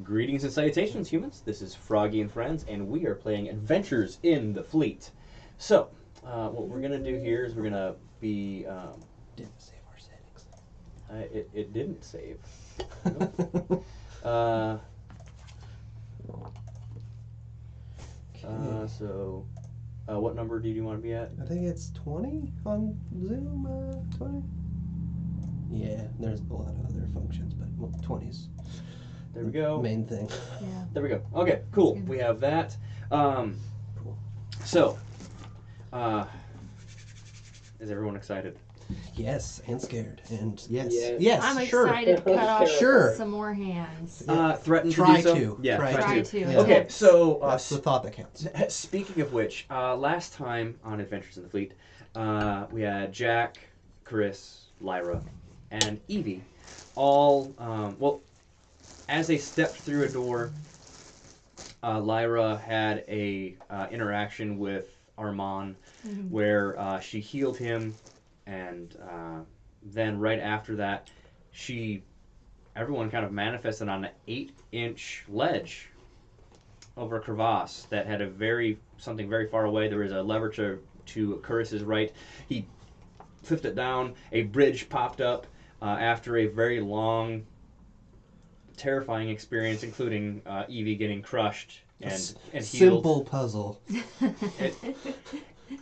Greetings and salutations, humans. This is Froggy and Friends, and we are playing Adventures in the Fleet. So, what we're gonna do here is we're gonna be. Didn't save our settings. It didn't save. Nope. What number do you want to be at? I think it's 20 on Zoom. 20. Yeah, there's a lot of other functions, but 20's. There we go. Main thing. Yeah. There we go. Okay, cool. Good. We have that. Cool. So, is everyone excited? Yes, and scared, and yes, Yes. yes, I'm sure. excited to cut off Sure. some more hands. Threaten Try to do so? to. Yeah, Try to. Yeah. Okay, so That's the thought that counts. speaking of which, last time on Adventures in the Fleet, we had Jack, Chris, Lyra, and Evie all, as they stepped through a door, Lyra had a interaction with Armand where she healed him, and then right after that, everyone kind of manifested on an 8-inch ledge over a crevasse that had something very far away. There was a lever to Curris's right. He flipped it down. A bridge popped up after a very long, terrifying experience, including Evie getting crushed and healed. Simple puzzle.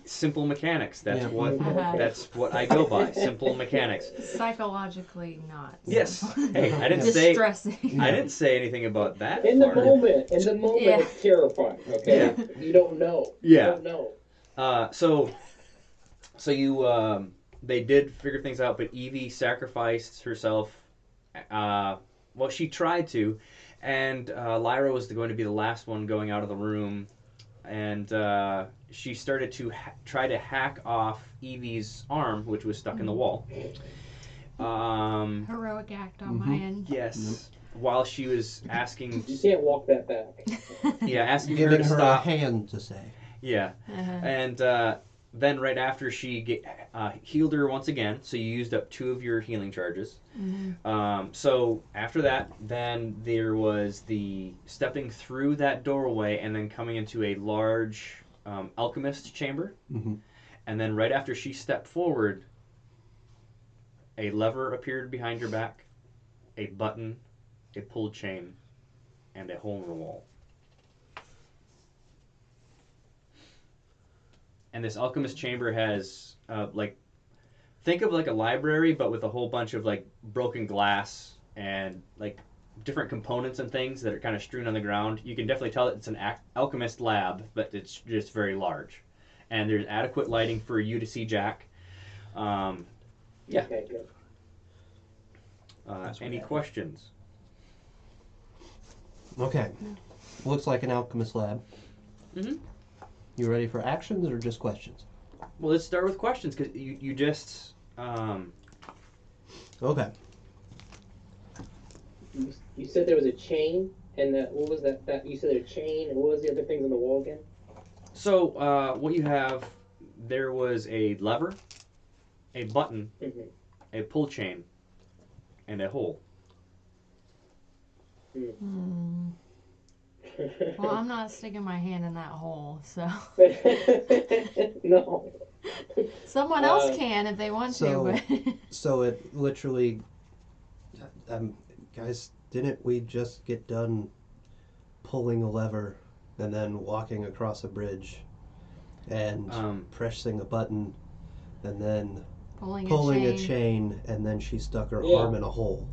Simple mechanics. That's Yeah. what I go by. Simple mechanics. Psychologically not. Yes. Hey, I didn't say Distressing. I didn't say anything about that. In the part. moment, Yeah. it's terrifying. Okay, you don't know. Yeah. You don't know. So you they did figure things out, but Evie sacrificed herself. Well, she tried to, and Lyra was going to be the last one going out of the room, and she started to try to hack off Evie's arm, which was stuck in the wall. Heroic act on my end. Yes. While she was asking, You can't walk that back. asking her Giving to her stop. a hand to say. Yeah. And then right after she healed her once again, so you used up 2 of your healing charges. So after that, then there was the stepping through that doorway and then coming into a large alchemist chamber. And then right after she stepped forward, a lever appeared behind your back, a button, a pulled chain, and a hole in the wall. And this alchemist chamber has, think of like a library, but with a whole bunch of like broken glass and like different components and things that are kind of strewn on the ground. You can definitely tell that it's an alchemist lab, but it's just very large. And there's adequate lighting for you to see Jack. Yeah. Okay, good. Any questions? Okay. Looks like an alchemist lab. Mm-hmm. You ready for actions or just questions? Well, let's start with questions because you just. Okay. You said there was a chain, and what was that? You said a chain, and what was the other things on the wall again? So what you have, there was a lever, a button, a pull chain, and a hole. Well, I'm not sticking my hand in that hole, so No. someone else can if they want so- to. But So it literally, guys, didn't we just get done pulling a lever and then walking across a bridge and pressing a button and then pulling a chain and then she stuck her Yeah. arm in a hole?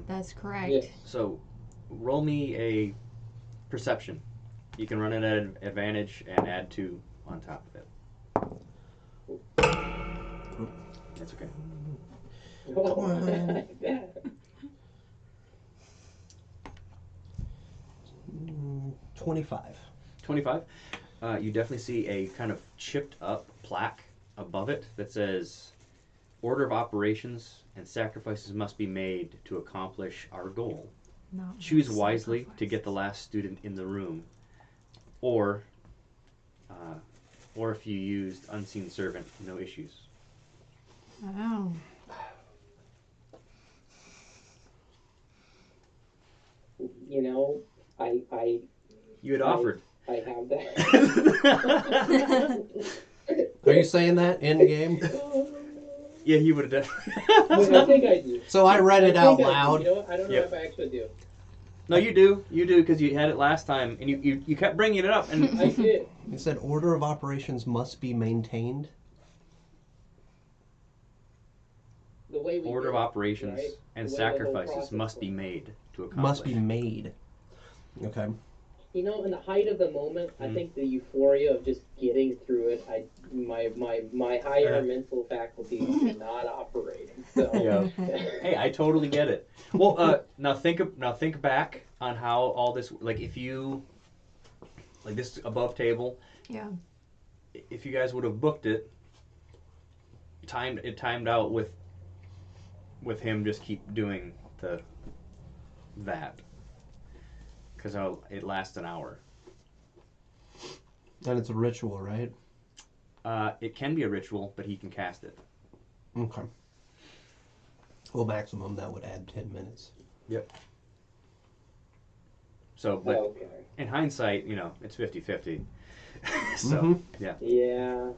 That's correct. Yeah. So roll me a perception. You can run it at an advantage and add 2 on top of it. That's okay. Oh, 25. 25. You definitely see a kind of chipped up plaque above it that says, "Order of operations and sacrifices must be made to accomplish our goal. Not Choose much wisely to sacrifice. get the last student in the room, or if you used unseen servant, no issues." Oh. You you know, I You had offered. I have that. Are you saying that in game? Yeah, he would have I done. think I do. So I read it out think I do. loud. You know what? I don't know Yep. if I actually do. No, you do, because you had it last time, and you kept bringing it up, and I did. You said order of operations must be maintained. The way we order of did it, operations right? and The way the whole sacrifices process must be went. made to accomplish. Must be made. Okay. You know, in the height of the moment, I Mhm. think the euphoria of just getting through it, my higher Uh-huh. mental faculties were not operating. So Yeah. Hey, I totally get it. Well, now think back on how all this, like, if you, like, this above table, Yeah. if you guys would have booked it, timed out with him just keep doing that, because it lasts an hour. And it's a ritual, right? It can be a ritual, but he can cast it. Okay. Well, maximum that would add 10 minutes. Yep. So, but okay. in hindsight, it's 50-50. So, Mhm. yeah. Yeah,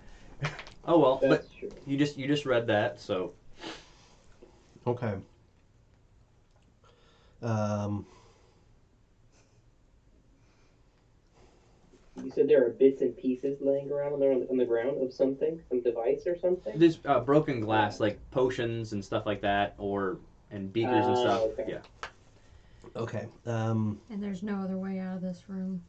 Oh well, that's but true. you just read that, so Okay. You said there are bits and pieces laying around on the ground of something, some device or something. there's broken glass, like potions and stuff like that, and beakers and stuff. Okay. Yeah. Okay. And there's no other way out of this room.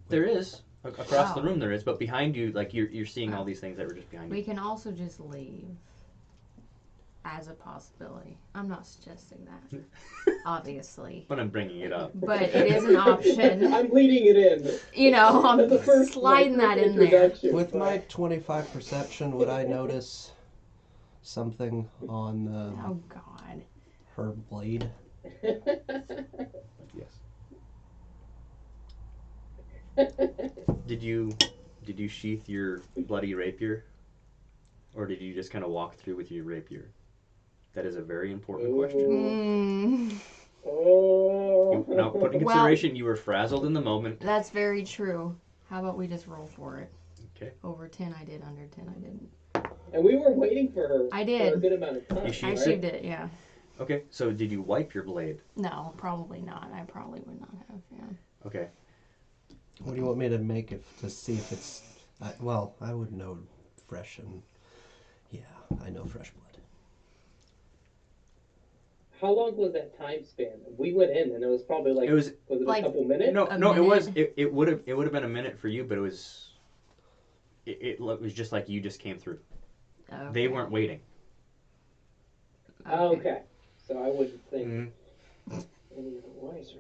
There is across the Oh. room. There is, but behind you, like you're seeing all these things that were just behind We you. can also just leave. As a possibility. I'm not suggesting that, obviously. But I'm bringing it up. But it is an option. I'm leading it in. I'm That's the first, sliding my that first in there. introduction, With but- my 25 perception, would I notice something on Oh, God. her blade? Yes. Did you sheath your bloody rapier, or did you just kind of walk through with your rapier? That is a very important question. Oh. Now, put in consideration, you were frazzled in the moment. That's very true. How about we just roll for it? Okay. Over 10 I did, under 10 I didn't. And we were waiting for her I for did. a good amount of time. You I sheathed right? sheaved it, yeah. Okay, so did you wipe your blade? No, probably not. I probably would not have, yeah. Okay. What do you want me to make to see if it's... well, I would know fresh and... Yeah, I know fresh blood. How long was that time span? We went in and it was probably like, It was it like a couple minutes? no, A it was minute? it would have been a minute for you, but it was just like you just came through. Okay. They weren't waiting. Okay. So I wouldn't think Mm-hmm. any wiser.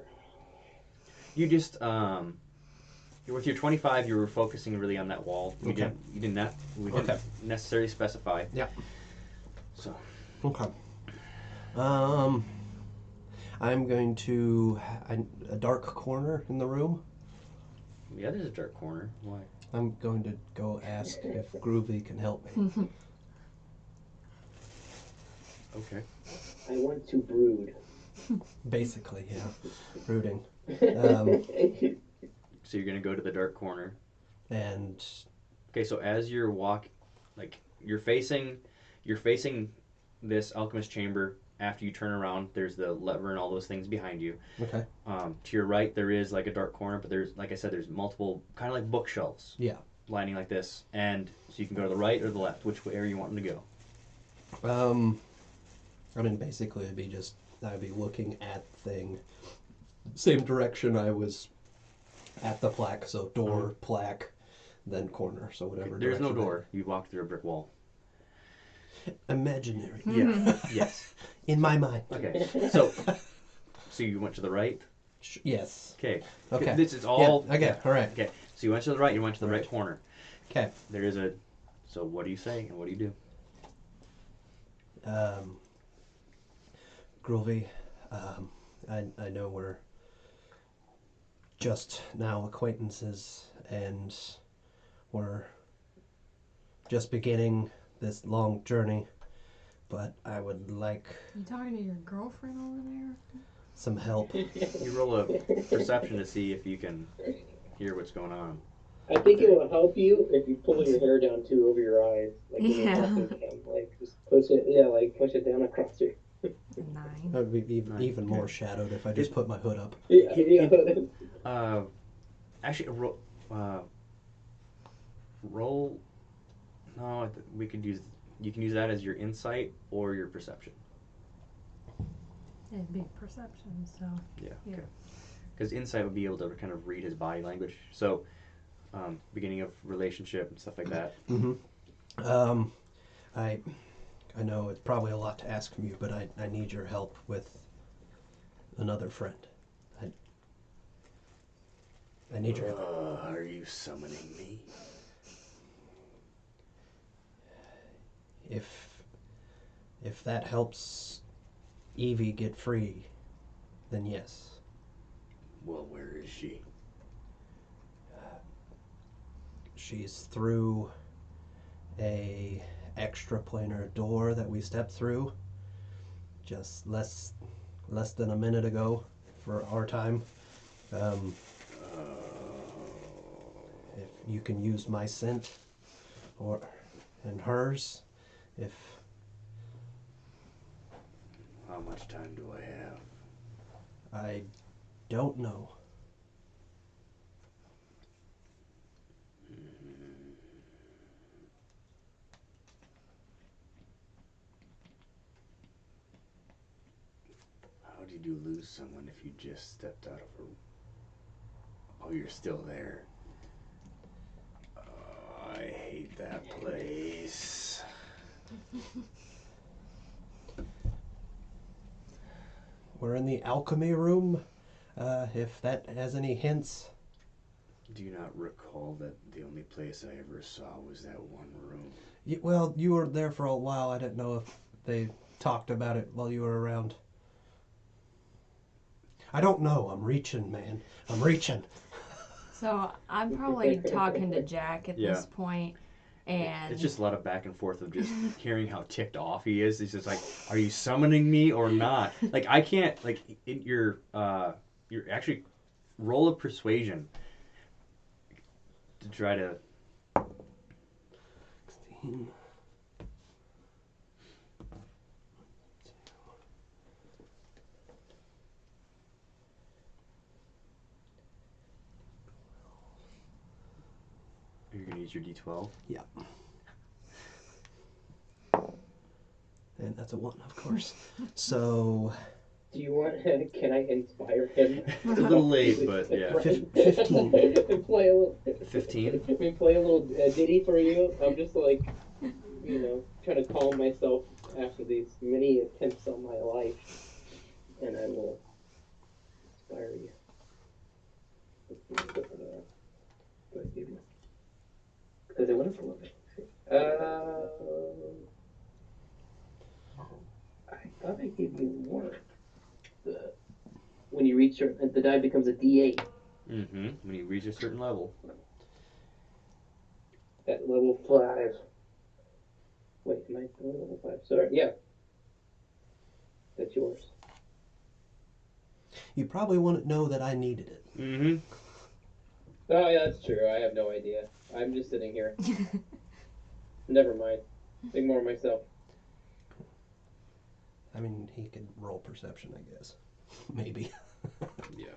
You just with your 25, you were focusing really on that wall. We Okay. didn't necessarily specify. Yeah. So. Okay. I'm going to a dark corner in the room. Yeah, there's a dark corner. Why? I'm going to go ask if Groovy can help me. Okay. I want to brood. Basically, yeah. Brooding. So you're gonna go to the dark corner. And Okay, so as you're you're facing this alchemist chamber. After you turn around, there's the lever and all those things behind you. okay. To your right, there is like a dark corner, but there's, like I said, there's multiple kind of like bookshelves. Yeah. Lining like this, and so you can go to the right or the left. Which way are you wanting to go? I mean, basically, I'd be looking at the thing, same direction I was at the plaque. So door, plaque, then corner. So whatever. There's no direction door. You walk through a brick wall. Imaginary. Yeah. Yes. In my mind. Okay. So you went to the right. Yes. Okay. Okay. This is all. Yeah, okay. All right. Okay. So you went to the right. You went to the right Right. corner. Okay. There is a. So what do you say and what do you do? Groovy, I know we're just now acquaintances and we're just beginning this long journey, but I would like... You talking to your girlfriend over there? some help. You roll a perception to see if you can hear what's going on. I think it will help you if you pull your hair down too over your eyes, like when you're Yeah. talking to him. Like just push it, yeah, like push it down across your. 9. I'd be Nice. even more shadowed if I just put my hood up. Yeah, yeah. Actually, roll. No, we could use. You can use that as your insight or your perception. It'd be perception, so. Yeah. Yeah. Okay. Because insight would be able to kind of read his body language. So, beginning of relationship and stuff like that. Mm-hmm. I know it's probably a lot to ask from you, but I need your help with another friend. I need your help. Are you summoning me? If that helps Evie get free, then yes. Well, where is she? She's through a extraplanar door that we stepped through just less than a minute ago for our time. If you can use my scent and hers, if How much time do I have? I don't know. How did you lose someone if you just stepped out of a... Oh, you're still there. Oh, I hate that place. We're in the alchemy room, if that has any hints. Do you not recall that the only place I ever saw was that one room? Well, you were there for a while. I didn't know if they talked about it while you were around. I don't know. I'm reaching, man. I'm reaching. So I'm probably talking to Jack at Yeah. this point, and It's just a lot of back and forth of just hearing how ticked off he is. He's just like, "Are you summoning me or not?" Like I can't. Like you're actually roll a persuasion to try to. 16. You're gonna use your D12. Yeah. And that's a 1, of course. So, Do you want? Can I inspire him? It's a little late, but yeah. 15. And play a little. 15? I mean, play a little ditty for you. I'm just like, trying to calm myself after these many attempts on my life, and I will inspire you. Because I want to love it. I thought I gave you more. When you reach the die becomes a D8 Mm-hmm. When you reach a certain level. at level 5. Wait, am I still at level 5? Sorry, yeah. That's yours. you probably wouldn't know that I needed it. Mm-hmm. Oh, yeah, that's true. I have no idea. I'm just sitting here. Never mind. Ignore myself. I mean, he could roll perception, I guess. Maybe. Yeah.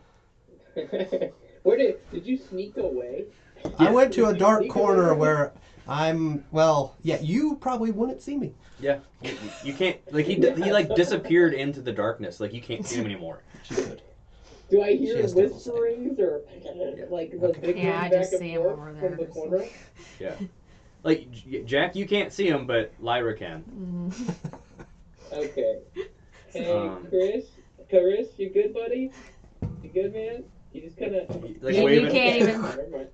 Where did you sneak away? I went to a Did you dark sneak corner away? where you probably wouldn't see me. Yeah. You can't. Like he like disappeared into the darkness. Like you can't see him anymore. She could. Do I She hear has devil's sight. whisperings or like the Okay. big Yeah, I back just and see him forth over there, from the just corner? like- Yeah. Like Jack, you can't see him, but Lyra can. Okay. Hey, Um, Chris, you good, buddy? You good, man? You just kind of. Like You waving. can't even- Never mind.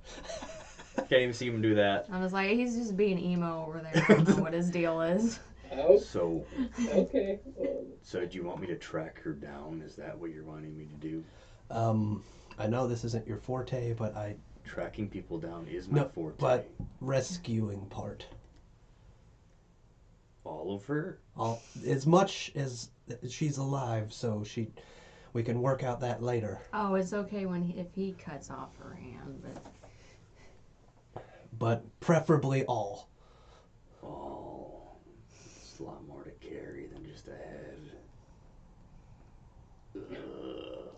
Can't even see him do that. I was like, he's just being emo over there. I don't know what his deal is. Oh, So, okay. so do you want me to track her down? Is that what you're wanting me to do? I know this isn't your forte, but Tracking people down is my No, forte. but rescuing part. All of her? As much as she's alive, so We can work out that later. Oh, it's okay if he cuts off her hand, but But preferably all. Oh, it's a lot more to carry than just a head.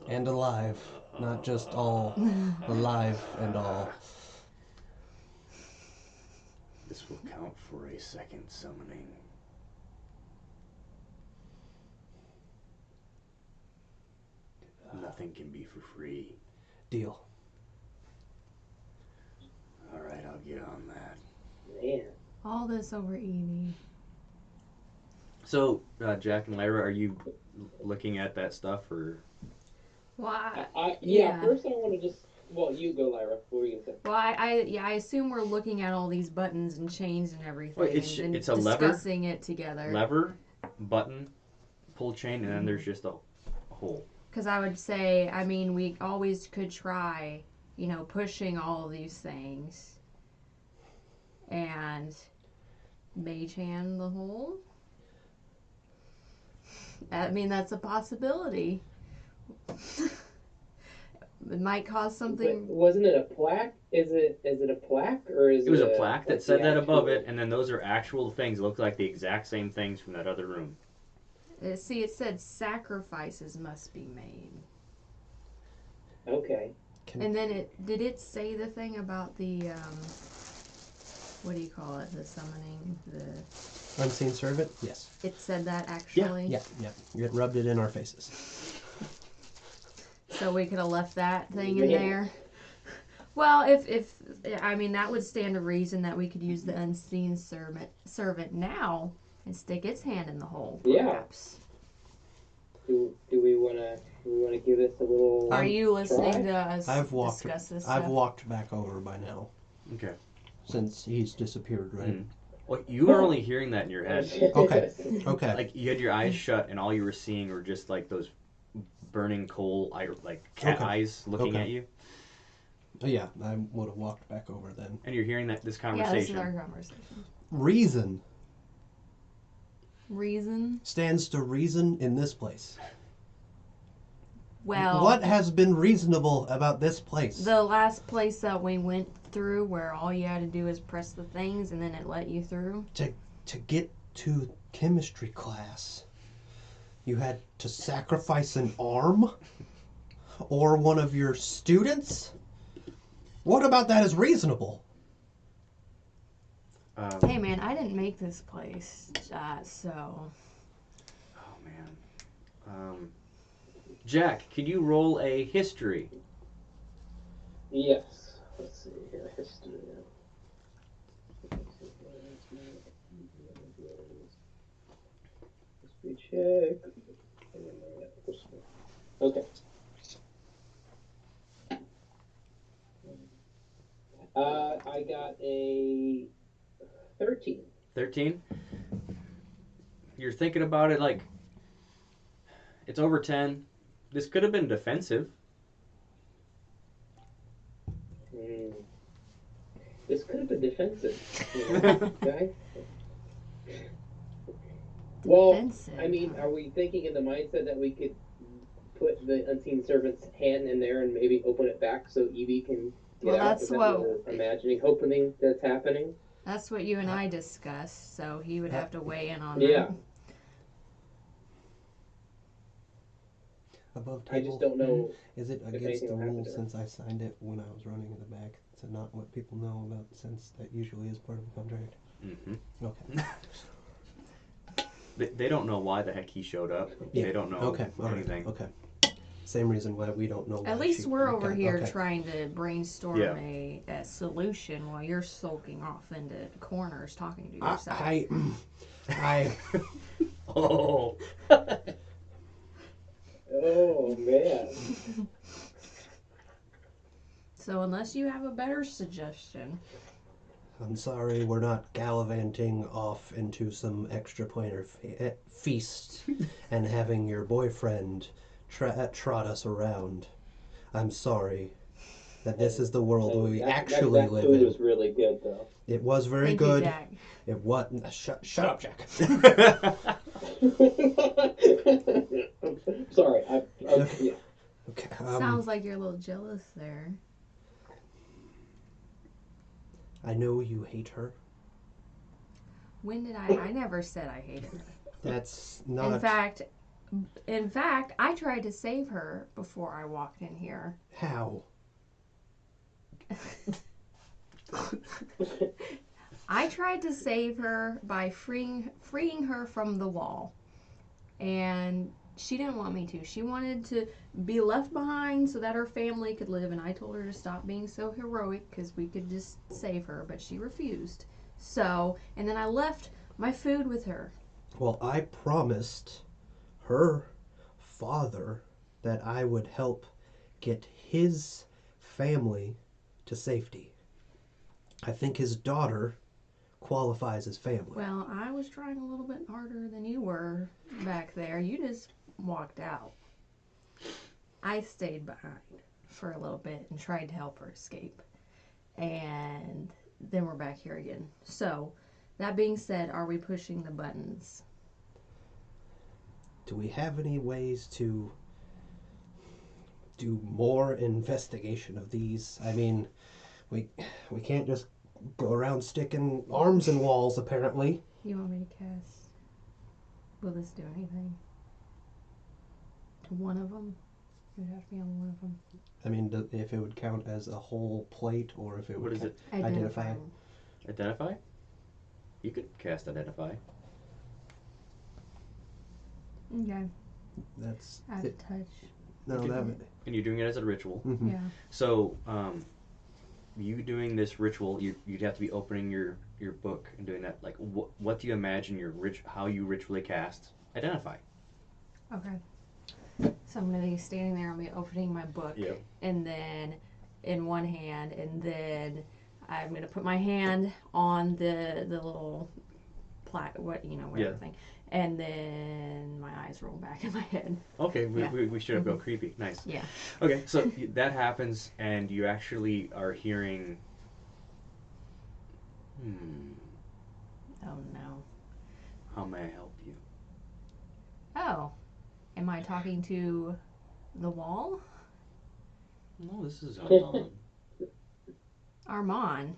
And alive. Not just all. Alive and all. This will count for a second summoning. Nothing can be for free. Deal. All right, I'll get on that. Man. all this over Evie. So, Jack and Lyra, are you looking at that stuff, or? Well, Yeah, yeah. first I want to just. Well, you go, Lyra. What were you going to say? Well, I assume we're looking at all these buttons and chains and everything, Well, it's and a lever, discussing it together. Lever, button, pull chain, and then there's just a hole. Because I would say, I mean, we always could try, pushing all of these things, and mage hand the hole. I mean, that's a possibility. It might cause something. But wasn't it a plaque? Is it a plaque or is it? It was a plaque that like said the that above actual- it, and then those are actual things. It look like the exact same things from that other room. See, it said sacrifices must be made. Okay. And then did it say the thing about the what do you call it? The summoning, the Unseen servant? Yes. it said that actually. Yeah. It rubbed it in our faces. So we could have left that thing in Yeah. there. Well, if I mean that would stand to reason that we could use the unseen servant now and stick its hand in the hole. Yeah. Perhaps. Do we wanna give this a little? Are you listening try? to us I've walked. discuss this I've stuff? walked back over by now Okay. since he's disappeared, right? Mm. Well, you were only hearing that in your head. Okay. Okay. Like you had your eyes shut, and all you were seeing were just like those burning coal, like cat Okay. eyes looking Okay. at you, Yeah, I would have walked back over then. and you're hearing this Yeah, this is conversation. our conversation. Reason? Stands to reason in this place. Well, What has been reasonable about this place? the last place that we went through, where all you had to do is press the things and then it let you through. To get to chemistry class, you had to sacrifice an arm? Or one of your students? What about that is reasonable? Hey man, I didn't make this place, so Oh man. Jack, can you roll a history? Yes. Let's see here. History. History check. Okay. I got a 13. 13. You're thinking about it like it's over 10. This could have been defensive. This could have been defensive, you know, guy. Well, defensive. I mean, are we thinking in the mindset that we could put the unseen servant's hand in there and maybe open it back so Evie can get Well, out? that's Is that what- we're imagining, hoping that's happening. That's what you and I discussed, so he would have to weigh in on Yeah. that. Above I table? just don't know. Is it if against anything the will happen rules to her. since I signed it when I was running in the back? It's not what people know about since that usually is part of the contract. Mm-hmm. Okay. They don't know why the heck he showed up. Yeah. They don't know Okay. All right. anything. Okay. Same reason why we don't know. At why least she- we're over okay, here okay. trying to brainstorm Yeah. a solution while you're sulking off into corners talking to yourself. I Oh. Oh man. So unless you have a better suggestion, I'm sorry, we're not gallivanting off into some extraplanar feast and having your boyfriend trot us around. I'm sorry that this is the world we That actually live food in. was really good though. It was very thank good. you, Jack. It was. Shut up, Jack. Sorry, I was Okay. Yeah. Okay. Sounds like you're a little jealous there. I know you hate her. When did I never said I hated her. That's not In fact, I tried to save her before I walked in here. how. I tried to save her by freeing her from the wall. And she didn't want me to. She wanted to be left behind so that her family could live, and I told her to stop being so heroic because we could just save her, but she refused. So, and then I left my food with her. Well, I promised her father that I would help get his family to safety. I think his daughter qualifies as family. Well, I was trying a little bit harder than you were back there. You just walked out. I stayed behind for a little bit and tried to help her escape. And then we're back here again. So, that being said, are we pushing the buttons? Do we have any ways to do more investigation of these? I mean, we can't just go around sticking arms in walls, apparently. You want me to cast? Will this do anything? To one of them? It would have to be on one of them. I mean, if it would count as a whole plate, or if it would What is it? Identify. Identify? You could cast Identify. Okay. That's Add it. touch. No, Okay. that would. And you're doing it as a ritual. Mm-hmm. Yeah. So, you doing this ritual, you'd have to be opening your book and doing that. Like, what do you imagine how you ritually cast Identify? Okay. So I'm gonna be standing there. I'm gonna be opening my book, Yep. and then in one hand, and then I'm gonna put my hand on the little whatever Yeah. thing, and then my eyes roll back in my head. Okay, Yeah. we should have go creepy. Nice. Yeah. Okay, so that happens, and you actually are hearing. Oh no. How may I help you? Oh, am I talking to the wall? No, this is Armand. Armand.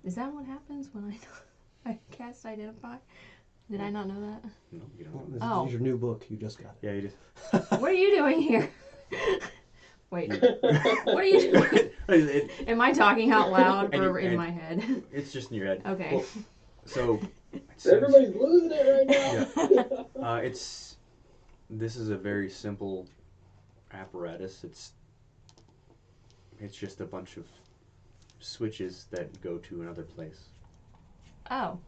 Is that what happens when I cast Identify? Did I not know that? No, you don't Well, know. this Oh. is your new book. You just got it. Yeah, you just. What are you doing here? Wait. What are you doing? Am I talking out loud And or you- in and- my head? It's just in your head. Okay. Well, so. it seems- Everybody's losing it right now. This is a very simple apparatus. It's just a bunch of switches that go to another place. Oh.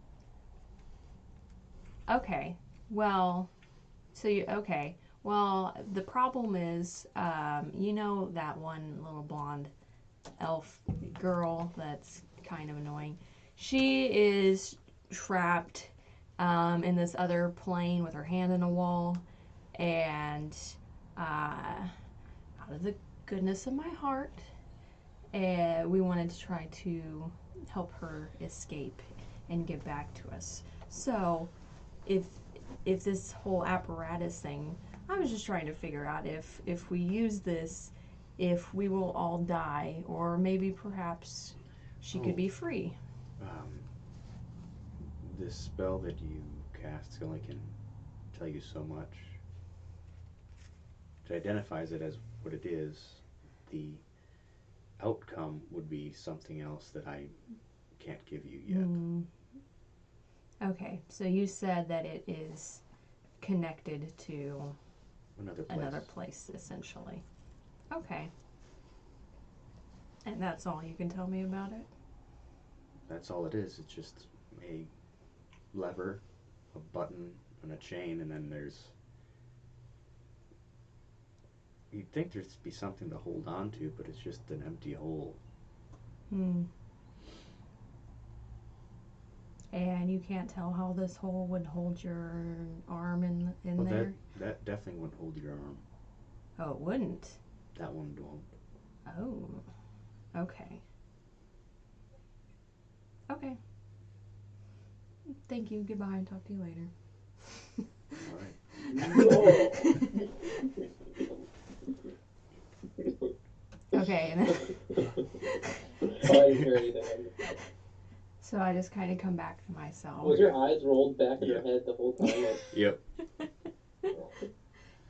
Okay. Well, okay. Well, the problem is, you know that one little blonde elf girl that's kind of annoying? She is trapped in this other plane with her hand in a wall, and out of the goodness of my heart, we wanted to try to help her escape and get back to us. So, if this whole apparatus thing, I was just trying to figure out if we use this, if we will all die, or maybe perhaps she could be free. This spell that you cast only can tell you so much. It identifies it as what it is. The outcome would be something else that I can't give you yet. Okay, so you said that it is connected to Another place. place, essentially. Okay. And that's all you can tell me about it? That's all it is. It's just a lever, a button, and a chain, and then you'd think there'd be something to hold on to, but it's just an empty hole. And you can't tell how this hole would hold your arm in Well, there? that definitely wouldn't hold your arm. Oh, it wouldn't? That one won't. Oh. Okay. Okay. Thank you. Goodbye, and talk to you later. All right. Okay, and then, Oh, I didn't hear anything. so I just kind of come back to myself. Was her eyes rolled back in Yeah. her head the whole time? Like, Yep.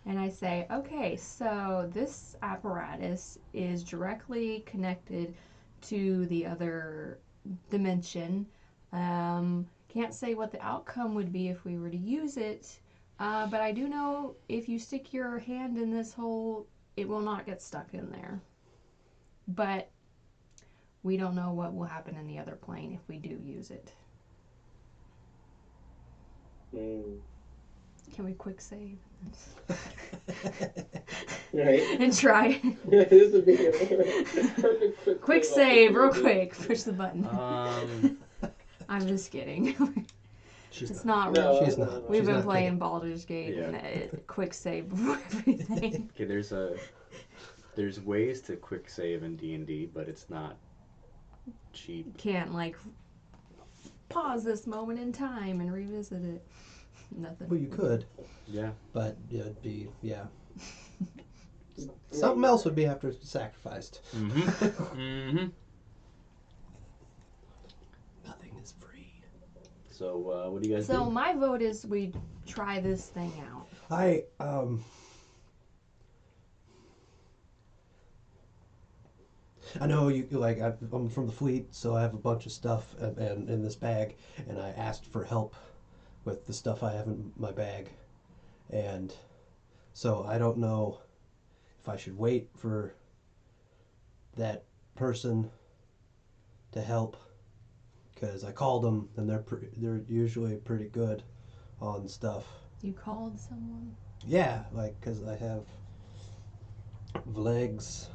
And I say, okay, so this apparatus is directly connected to the other dimension. Can't say what the outcome would be if we were to use it, but I do know if you stick your hand in this hole, it will not get stuck in there. But we don't know what will happen in the other plane if we do use it. Can we quick save? Right? And try. This would be a perfect Quick save, real quick. Push the button. Um, I'm just kidding. She's It's not. not real. She's not. We've She's been not playing kidding. Baldur's Gate Yeah. and quick save before everything. okay, there's ways to quick save in D&D, but it's not cheap. Can't like pause this moment in time and revisit it. Nothing. Well, you could, Yeah. but it'd be something else would be after sacrificed. Mm-hmm. mm-hmm. Nothing is free. So, what do you guys So do? my vote is we try this thing out. I know you like I'm from the fleet, so I have a bunch of stuff and in this bag, and I asked for help with the stuff I have in my bag, and so I don't know if I should wait for that person to help, because I called them and they're usually pretty good on stuff. You called someone? Yeah, like because I have Vlegs,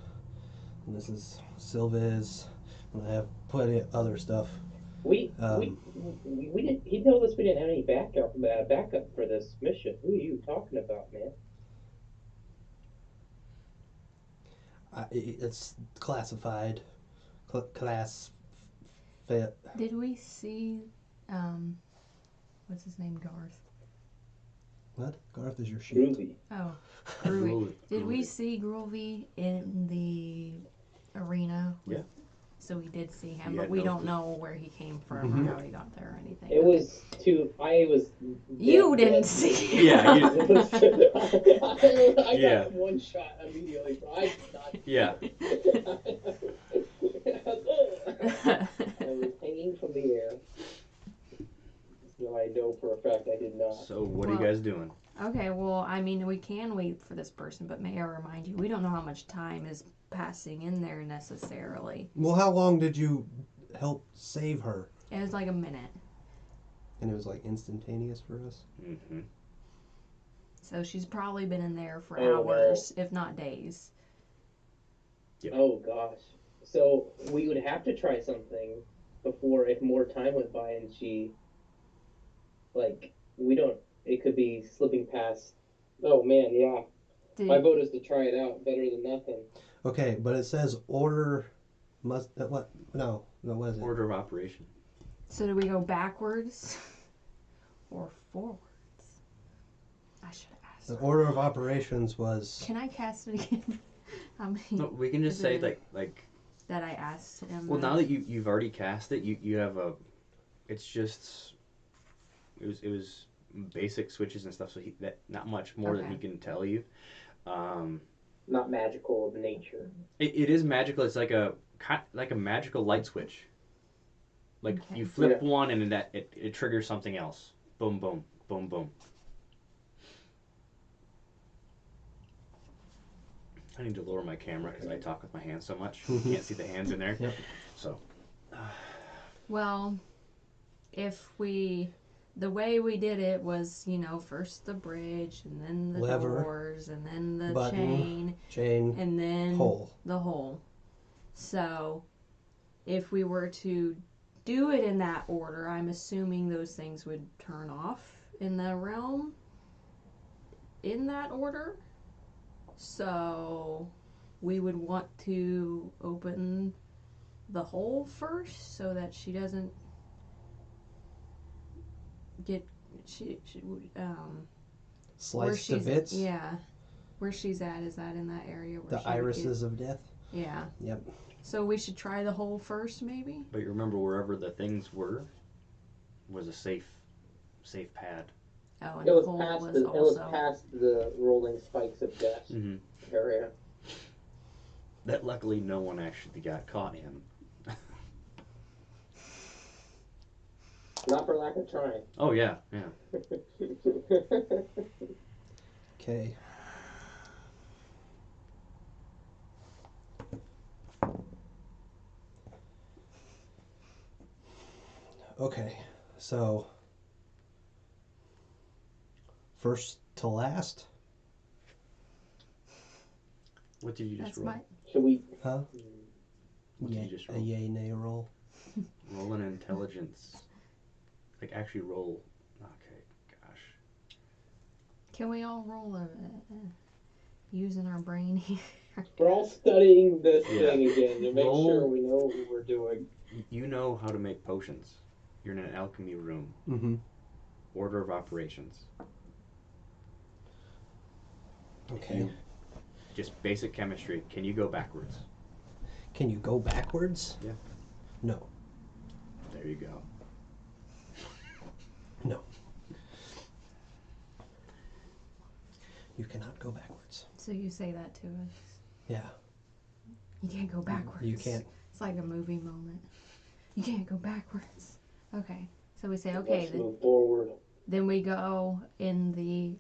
and this is Silvez, and I have plenty of other stuff. We didn't. He told us we didn't have any backup for this mission. Who are you talking about, man? It's classified, class fit. Did we see, what's his name, Garth? What? Garth is your sheep. Groovy. Oh, Groovy. Groovy. Did we see Groovy in the arena? Yeah. So we did see him, We but had we no don't clue. know where he came from Mhm. or how he got there or anything. It was too. I was. You dead. didn't see him. Yeah, you- I Yeah. got one shot immediately, so I did not. Yeah. I was hanging from the air. So I know for a fact I did not. So, what are Well- you guys doing? Okay, well, I mean, we can wait for this person, but may I remind you, we don't know how much time is passing in there necessarily. Well, how long did you help save her? It was like a minute. And it was like instantaneous for us. Mm-hmm. So she's probably been in there for Oh, no. hours, if not days. Oh gosh. So we would have to try something before if more time went by and she we don't it could be slipping past. Oh man, yeah. Did, My vote is to try it out. Better than nothing. Okay, but it says order must what? No, what is it? Order of operation. so do we go backwards or forwards? I should have asked. The her. order of operations was Can I cast it again? How many No, we can just Is say it- like. that I asked him? Well, now that you've already cast it, you have a. It's just. It was basic switches and stuff, so that not much more than Okay. he can tell you. Not magical of nature. It is magical. It's like a magical light switch. Like Okay. you flip one and it triggers something else. Boom, boom, boom, boom. I need to lower my camera because I talk with my hands so much. You can't see the hands in there. Yep. So Well, the way we did it was, first the bridge and then the Lever, doors and then the button, chain chain, and then hole. the hole. So, if we were to do it in that order, I'm assuming those things would turn off in the realm in that order. So, we would want to open the hole first so that she doesn't get where Sliced to she's bits. yeah, where she's at, is that in that area where The she would irises of death. Yeah. Yep. So we should try the hole first, maybe? But you remember wherever the things were was a safe pad. Oh, and It the was hole past was the also. rolling spikes of death Mm-hmm. area. That luckily no one actually got caught in. Not for lack of trying. Oh yeah. Okay. Okay. So first to last, What did you just That's roll? my. Should we? huh? What did you just A roll? yay nay roll. Roll an intelligence. Like actually roll. Okay, gosh. Can we all roll using our brain here? We're all studying this Yeah. thing again to make Roll. sure we know what we're doing. You know how to make potions. You're in an alchemy room. Mm-hmm. Order of operations. Okay. You- Just basic chemistry. Can you go backwards? Can you go backwards? Yeah. No. There you go. No. You cannot go backwards. So you say that to us. Yeah. You can't go backwards. You can't. It's like a movie moment. You can't go backwards. Okay. So we say, okay, Let's move forward. then we go in the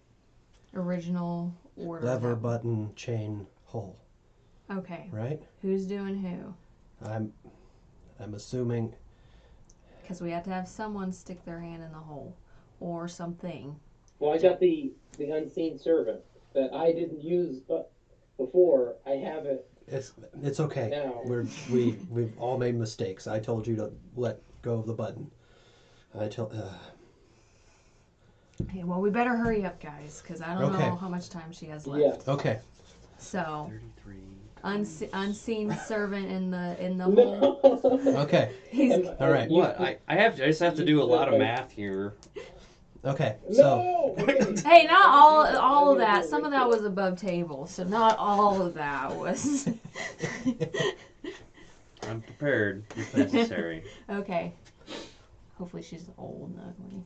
original order. Lever, that- button, chain, hole. Okay. Right? Who's doing who? I'm assuming. Because we have to have someone stick their hand in the hole. Or something. Well, I got the unseen servant that I didn't use before. I have it It's okay. now. We've all made mistakes. I told you to let go of the button. Okay, well, we better hurry up, guys. Because I don't Okay. know how much time she has left. Yeah. Okay. So, 33. unseen servant in the hole. No. Okay. He's, All right. What? I just have to do a lot of math here. Okay. So No. Okay. hey, not all of that. Some of that was above table, so not all of that was. I'm prepared if necessary. Okay. Hopefully she's old and ugly.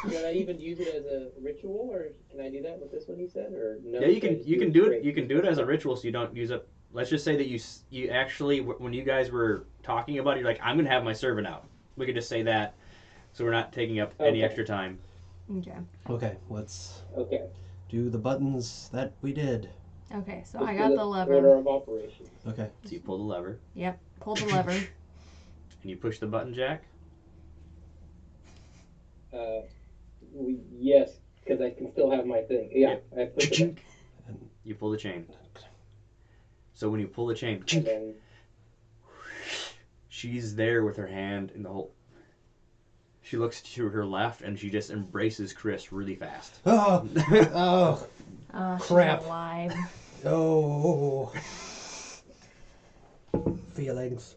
okay. Can I even use it as a ritual, or can I do that with this one you said, or no? Yeah, you Should I can just you can do it. straight? You can do it as a ritual, so you don't use up. Let's just say that you actually when you guys were talking about it, you're like, I'm gonna have my servant out. We could just say that, so we're not taking up any Okay. extra time. Okay. Okay. Let's Okay. do the buttons that we did. Okay, so Let's I do got the Order lever. of operations. Okay. So you pull the lever Pull the lever. and you push the button, Jack. Yes, because I can still have my thing. Yeah, I pushed it. You pull the chain. So when you pull the chain, And then, she's there with her hand in the hole. She looks to her left and she just embraces Chris really fast. Oh. Oh. Crap. She's alive. Oh. Feelings.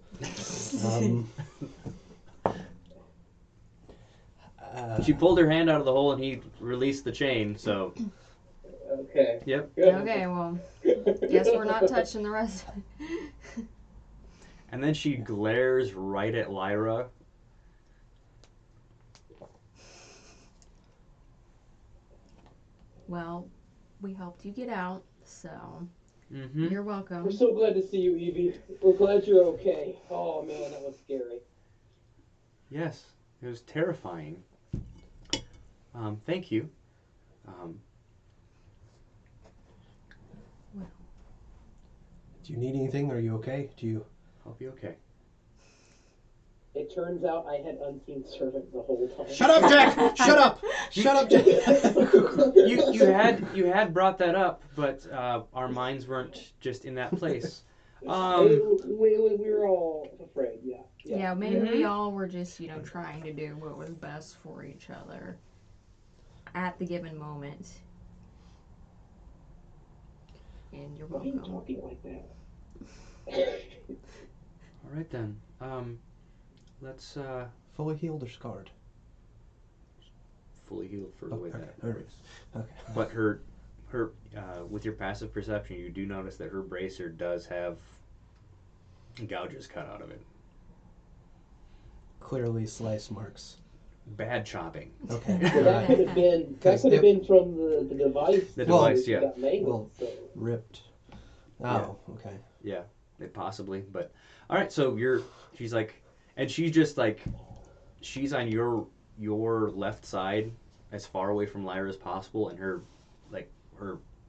She pulled her hand out of the hole and he released the chain, so okay. Yep. Good. Okay, well, guess we're not touching the rest of it. and then she glares right at Lyra. Well, we helped you get out, so Mm-hmm. you're welcome. We're so glad to see you, Evie. We're glad you're okay. Oh man, that was scary. Yes, it was terrifying. Thank you. Do you need anything? Are you okay? Do you? I'll be okay. It turns out I had unseen servant the whole time. Shut up, Jack! Shut up! Shut up, Jack! You had brought that up, but our minds weren't just in that place. we were all afraid. Yeah. Yeah, maybe we all were just, trying to do what was best for each other at the given moment. And you're Why are you welcome. talking like that? All right then. Let's Fully healed or scarred? fully healed for the way Okay, that. all right. Okay. But her with your passive perception, you do notice that her bracer does have Gouges cut out of it. Clearly slice marks. Bad chopping. Okay. Well, that could have been from the device. The Well, device, yeah. Got mangled, so. ripped. Oh, okay. Yeah, possibly. But all right, so she's like, and she's just like, she's on your left side, as far away from Lyra as possible, and her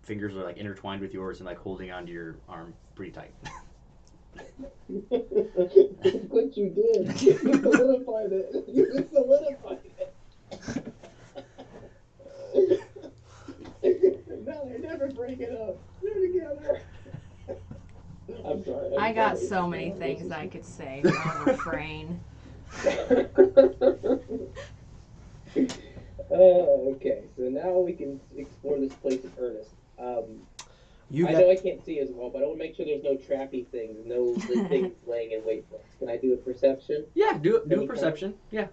fingers are like intertwined with yours and like holding onto your arm pretty tight. What you did. You solidified it. You solidified it. Now they never break it up. They're together. I'm sorry. I got so many things I could say, but I'll refrain. Okay, so now we can explore this place in earnest. I know I can't see as well, but I want to make sure there's no trappy things, no things laying in wait for us. Can I do a perception? Yeah, do a perception. Yeah,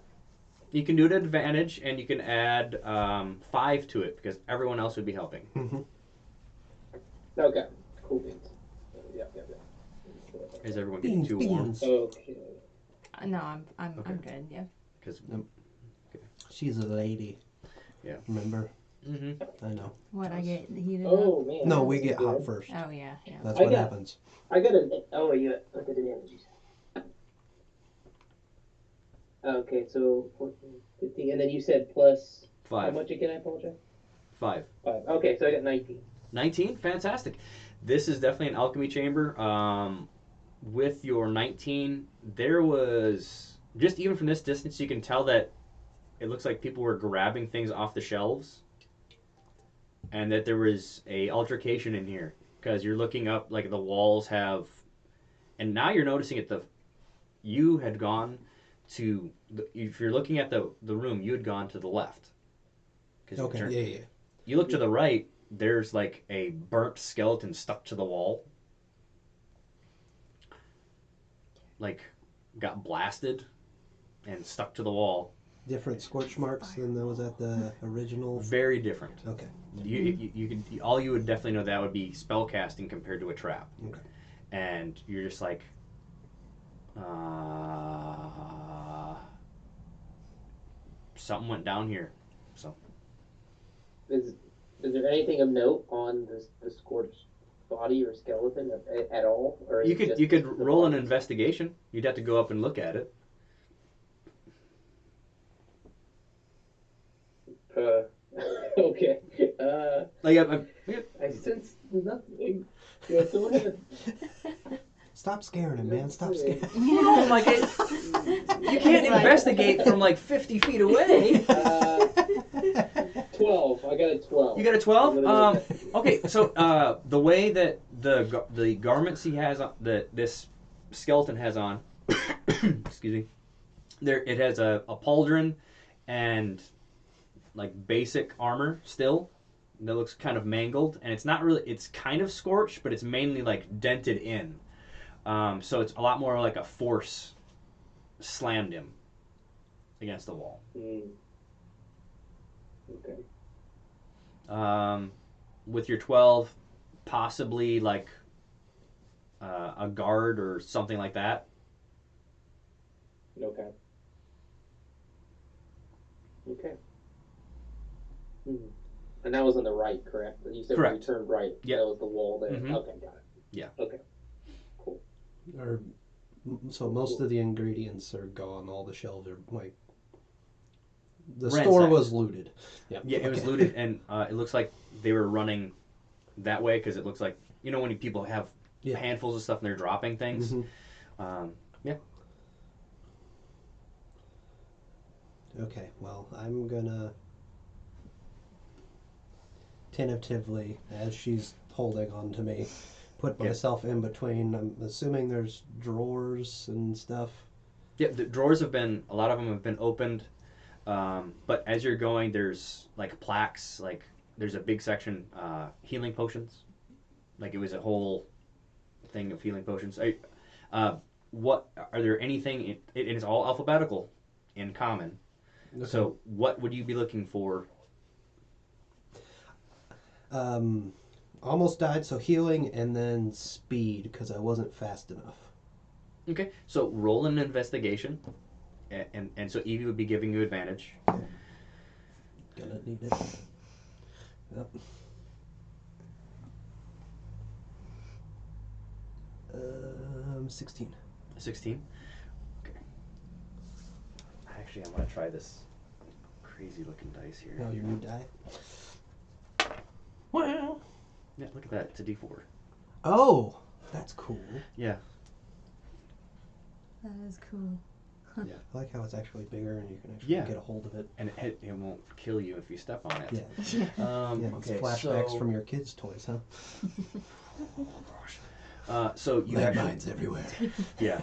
you can do it at advantage, and you can add 5 to it because everyone else would be helping. Mm-hmm. Okay, cool beans. Yeah. Is everyone getting too warm? Okay. No, I'm Okay. good. Yeah. Because She's a lady. Yeah. Remember? mm-hmm. I know. What I get heated Oh up? man. No, this we is get good. hot first. Oh yeah. That's I what got- happens. I got an. Oh, you got the advantages. Okay, so 14, 15, and then you said plus how 5. much again? I apologize. 5. 5. Okay, so I got 19. 19, fantastic. This is definitely an alchemy chamber. With your 19, there was just even from this distance, you can tell that it looks like people were grabbing things off the shelves, and that there was a altercation in here because you're looking up like the walls have, and now you're noticing it. You had gone to if you're looking at the room, you had gone to the left. 'Cause you Okay. turned- Yeah. You look to the right, there's like a burnt skeleton stuck to the wall. Like, got blasted and stuck to the wall. Different scorch marks than those at the original. Very different. Okay. You could all you would definitely know that would be spell casting compared to a trap. Okay. And you're just like, something went down here. So Is there anything of note on the scorched body or skeleton at all? Or is you it could just you could the roll an body? investigation. You'd have to go up and look at it. Okay. Like I sense nothing. Yeah, go ahead. Stop scaring him, man. Stop scaring. no, like you can't investigate from like 50 feet away. 12. I got a 12. You got a 12? Okay, so the way that the garments he has on, that this skeleton has on, excuse me, it has a pauldron and like basic armor still that looks kind of mangled, and it's not really, it's kind of scorched, but it's mainly like dented in. So it's a lot more like a force slammed him against the wall. Okay. With your 12, possibly like a guard or something like that. Okay. Okay. And that was on the right, correct? You said when you Correct. turned right. Yep. That was the wall there. Mhm. Okay, got it. Yeah. Okay. Cool. So most of the ingredients are gone. All the shelves are like. The Ransacked. store was looted. Yep. Yeah, it was Okay. looted, and it looks like they were running that way because it looks like, you know, when people have Yeah. handfuls of stuff and they're dropping things. Mhm. Yeah. Okay, well, I'm gonna tentatively, as she's holding on to me, put Yeah. myself in between. I'm assuming there's drawers and stuff. Yeah, the drawers have been, a lot of them have been opened, but as you're going, there's like plaques, like there's a big section, healing potions. Like it was a whole thing of healing potions. What, are there anything, it is all alphabetical in common. Okay. So what would you be looking for? Almost died, so healing and then speed because I wasn't fast enough. Okay, so roll an investigation, and so Evie would be giving you advantage. Gonna need it. Yep. 16. 16. Okay. Actually, I'm gonna try this crazy looking dice here. Oh, your new die. Wow. Yeah, look at that. It's a D4. Oh, that's cool. Yeah. That is cool. I like how it's actually bigger and you can actually Yeah. get a hold of it. And it won't kill you if you step on it. Yeah. Yeah. It's Okay. flashbacks so, from your kids' toys, huh? So you actually, Landmines everywhere. yeah.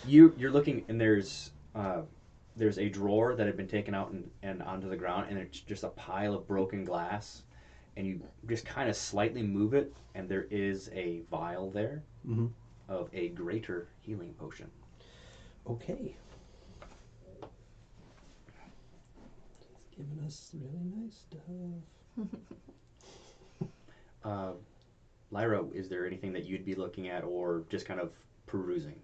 You're looking, and there's a drawer that had been taken out and onto the ground, and it's just a pile of broken glass, and you just kind of slightly move it, and there is a vial there Mm-hmm. of a greater healing potion. Okay. It's giving us really nice stuff. Lyra, is there anything that you'd be looking at or just kind of perusing?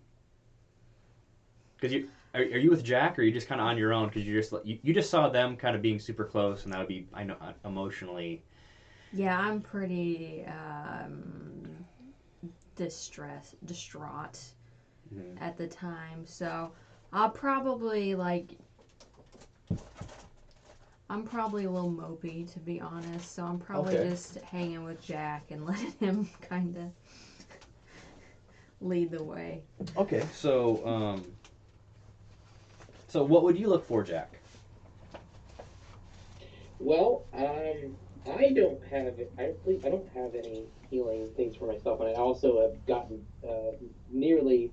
Because are you with Jack, or are you just kind of on your own? Because you just saw them kind of being super close, and that would be, I know, emotionally. Yeah, I'm pretty distraught Mhm. at the time, so I'll probably I'm probably a little mopey, to be honest, so I'm probably Okay. just hanging with Jack and letting him kind of lead the way. Okay, so what would you look for, Jack? Well, I don't have I don't have any healing things for myself, and I also have gotten nearly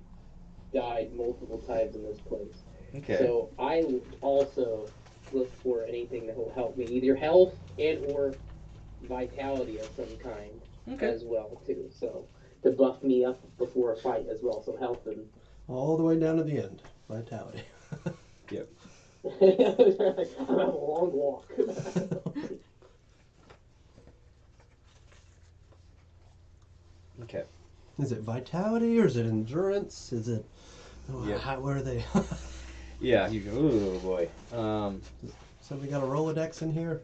died multiple times in this place. Okay. So I would also look for anything that will help me, either health and or vitality of some kind Okay. as well too. So to buff me up before a fight as well. So health and All the way down to the end. Vitality. I'm having a long walk. Okay. Is it vitality or is it endurance? Is it... Yep. Where are they? Yeah. You go. Oh boy. Somebody got a Rolodex in here?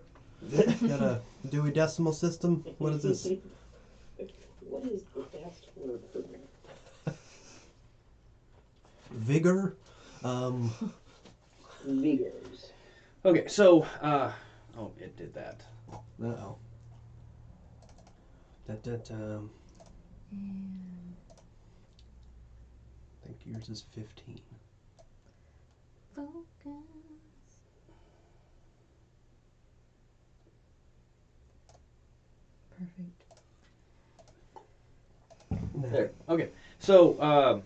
Got a Dewey Decimal System? What is this? What is the best word for that? Vigor? Vigors. Okay. So oh, it did that. Uh-oh. I think yours is 15. Focus. Perfect. There. Okay. So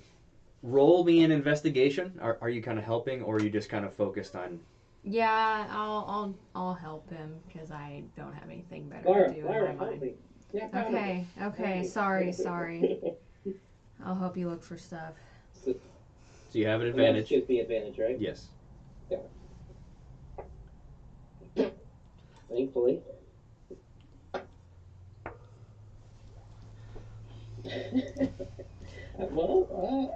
roll me an investigation. Are you kind of helping, or are you just kind of focused on? Yeah, I'll help him because I don't have anything better Lyra, to do in Lyra, my help mind. me. Snap out of Okay, it. okay, sorry. I'll help you look for stuff. So So you have an that advantage. gives me advantage, right? Yes. Thankfully. Well,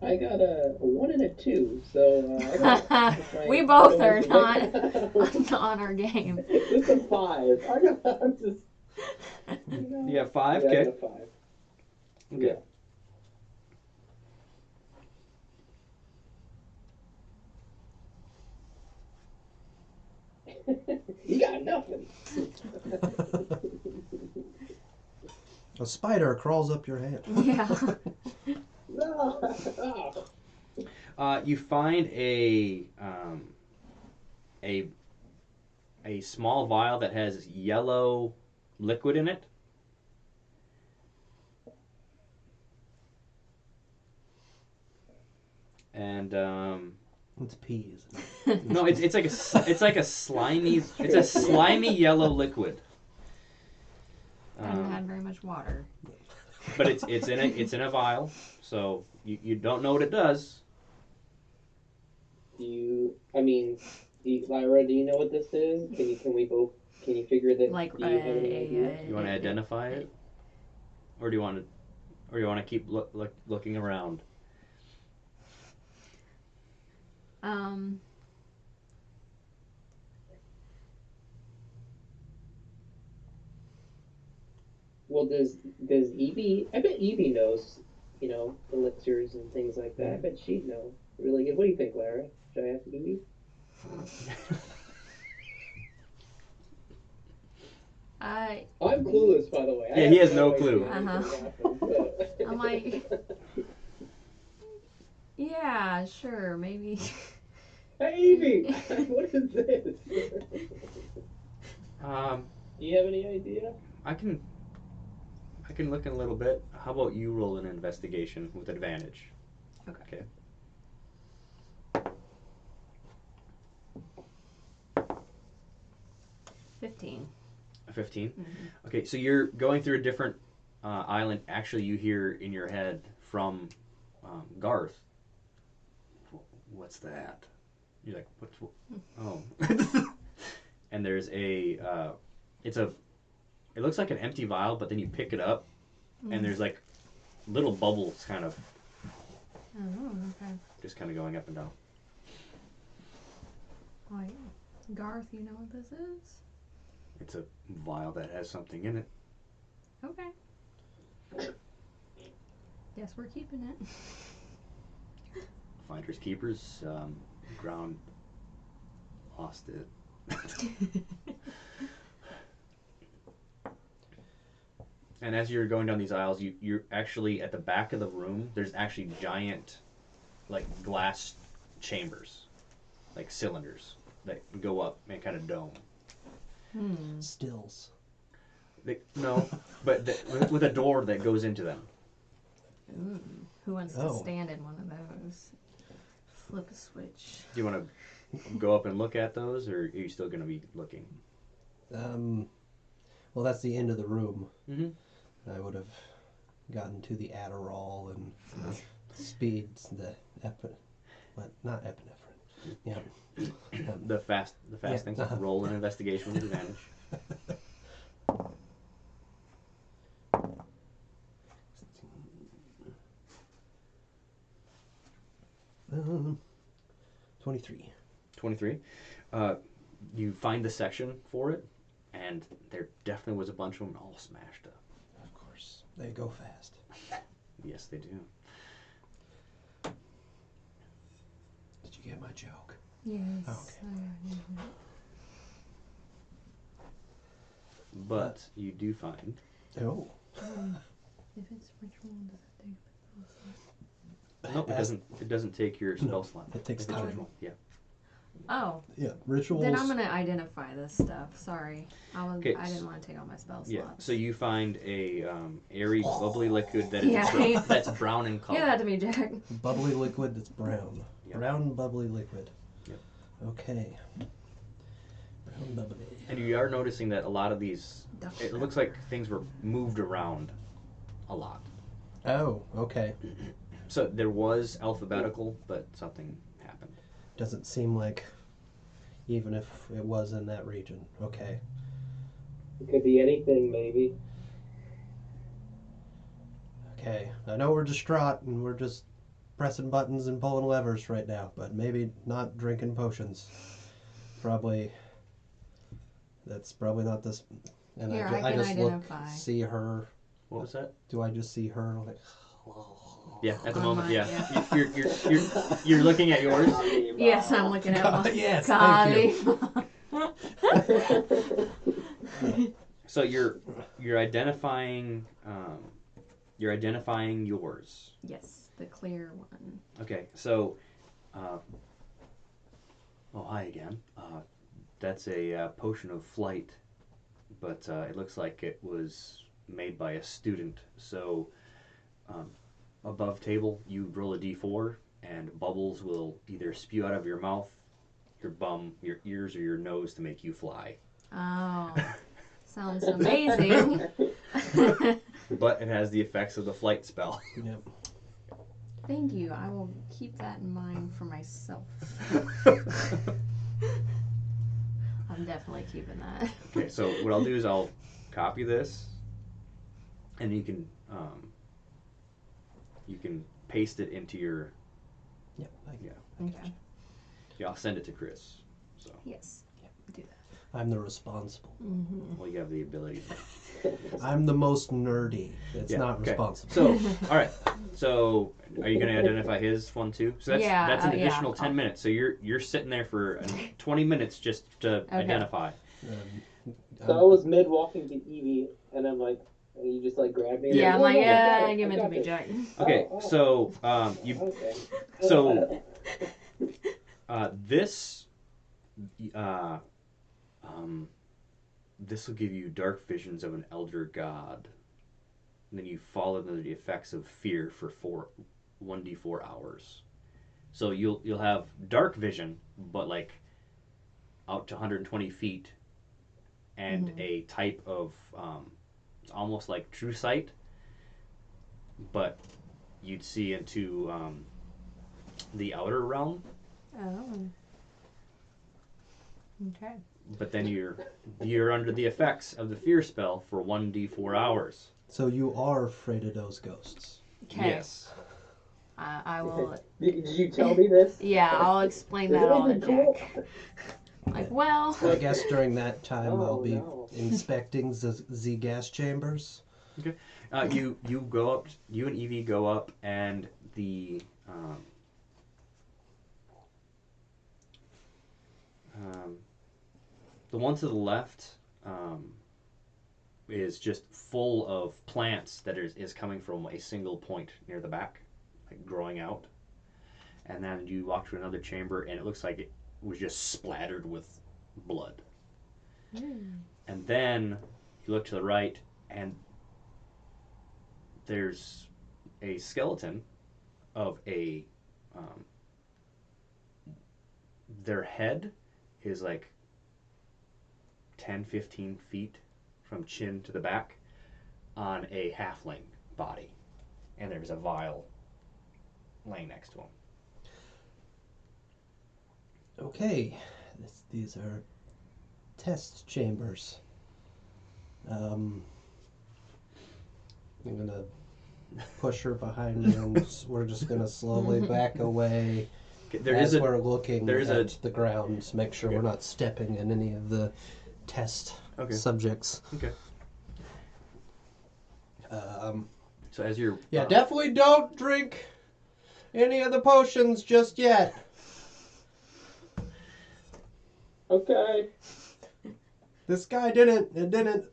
I got a 1 and a 2, so I got We both are not on our game. It's a 5. I'm just. You have 5. Yeah, I Okay. got a 5. Okay. You got nothing. A spider crawls up your hand. Yeah. No. You find a small vial that has yellow liquid in it. And It's pee, isn't it? no, it's like a slimy yellow liquid. Haven't had very much water. But it's in a vial, so you don't know what it does. Lyra, do you know what this is? Can you figure that? Like do you have any idea? You want to identify it, or do you want to keep looking around? Um. Well, does Evie? I bet Evie knows, elixirs and things like that. I bet she'd know really good. What do you think, Lara? Should I ask Evie? I. I'm clueless, by the way. I Yeah, have he has no idea clue. anything Uh-huh. happened, so- I'm like, yeah, sure, maybe. Hey, Evie, what is this? Um, Do you have any idea? I can look in a little bit. How about you roll an investigation with advantage? Okay. 15. 15. Mhm. Okay, so you're going through a different island. Actually, you hear in your head from Garth. What's that? You're like, what's? Oh. And there's it's a. It looks like an empty vial, but then you pick it up, and there's like little bubbles, kind of Oh, okay. just kind of going up and down. Like, Garth, you know what this is? It's a vial that has something in it. Okay. Guess we're keeping it. Finders keepers. Ground lost it. And as you're going down these aisles, you're actually at the back of the room. There's actually giant, like glass chambers, like cylinders that go up and kind of dome. Stills. No, but with a door that goes into them. Ooh, who wants to Oh. stand in one of those? Flip a switch. Do you want to go up and look at those, or are you still going to be looking? Well, that's the end of the room. Mm-hmm. I would have gotten to the Adderall and speeds, not epinephrine. Yeah. The fast Yeah, things. uh-huh. Roll an investigation with advantage. 23. 23. You find the section for it, and there definitely was a bunch of them all smashed up. Of course. They go fast. Yes, they do. Did you get my joke? Yes. Okay. But you do find. Oh. If it's ritual, does it take? Nope, it doesn't take your spell slot. It takes If it's time. ritual, yeah. Oh, Yeah, rituals. then I'm gonna identify this stuff. Sorry, Okay, I didn't want to take all my spell slots. Yeah. So you find a airy, bubbly liquid that is Yeah. that's brown in color. Give that to me, Jack. Bubbly liquid that's brown. Yep. Brown bubbly liquid. Yep. Okay. Brown bubbly. And you are noticing that a lot of these, it looks like things were moved around a lot. Oh, okay. So there was alphabetical, but something happened. Doesn't seem like, even if it was in that region. Okay. It could be anything, maybe. Okay. I know we're distraught and we're just pressing buttons and pulling levers right now, but maybe not drinking potions. That's probably not this. And Here, I I can just identify. see her. What was that? Do I just see her like? Yeah, at the On moment, mine, yeah. You're looking at yours. Yes, I'm looking at one. Yes, thank So you're identifying yours. Yes, the clear one. Okay, so hi again. That's a potion of flight, but it looks like it was made by a student. So above table, you roll a d4, and bubbles will either spew out of your mouth, your bum, your ears, or your nose to make you fly. Oh, sounds amazing. But it has the effects of the flight spell. Yep. Thank you. I will keep that in mind for myself. I'm definitely keeping that. Okay, so what I'll do is I'll copy this, and you can paste it into your Yep. Yeah. Okay. Yeah, I'll send it to Chris. So, Yes. Do that. I'm the responsible. Mm-hmm. well, you have the ability. I'm the most nerdy. It's Yeah, not okay. responsible. So, all right. So, are you going to identify his one too? So that's Yeah, that's an yeah. additional 10 minutes. So you're sitting there for 20 minutes just to identify. So I was mid walking to Evie, and I'm like, and you just like grab me. And Yeah, I'm "No, like, no, I got yeah, it, give I it to got me, this." Jack. Okay, Oh, so you Okay. so this uh, this will give you dark visions of an elder god. And then you fall under the effects of fear for 1d4 hours. So you'll have dark vision, but like out to 120 feet, and a type of it's almost like true sight, but you'd see into the outer realm. Oh. Okay. But then you're under the effects of the fear spell for 1d4 hours. So you are afraid of those ghosts. Okay. Yes. I will. Did you tell me this? Yeah, I'll explain Is that it all to even cool? Jack. Like, well. I guess during that time Oh, I'll be no. inspecting the gas chambers. You go up. You and Evie go up, and the one to the left is just full of plants that is coming from a single point near the back, like growing out. And then you walk to another chamber, and it looks like it was just splattered with blood. And then you look to the right, and there's a skeleton of a their head is like 10-15 feet from chin to the back on a halfling body, and there's a vial laying next to him. Okay, these are test chambers. I'm gonna push her behind me, and we're just gonna slowly back away There as is a we're looking there is at the ground to make sure Okay. we're not stepping in any of the test Okay. subjects. Okay. So as you're Yeah, definitely don't drink any of the potions just yet. Okay. This guy didn't. It didn't.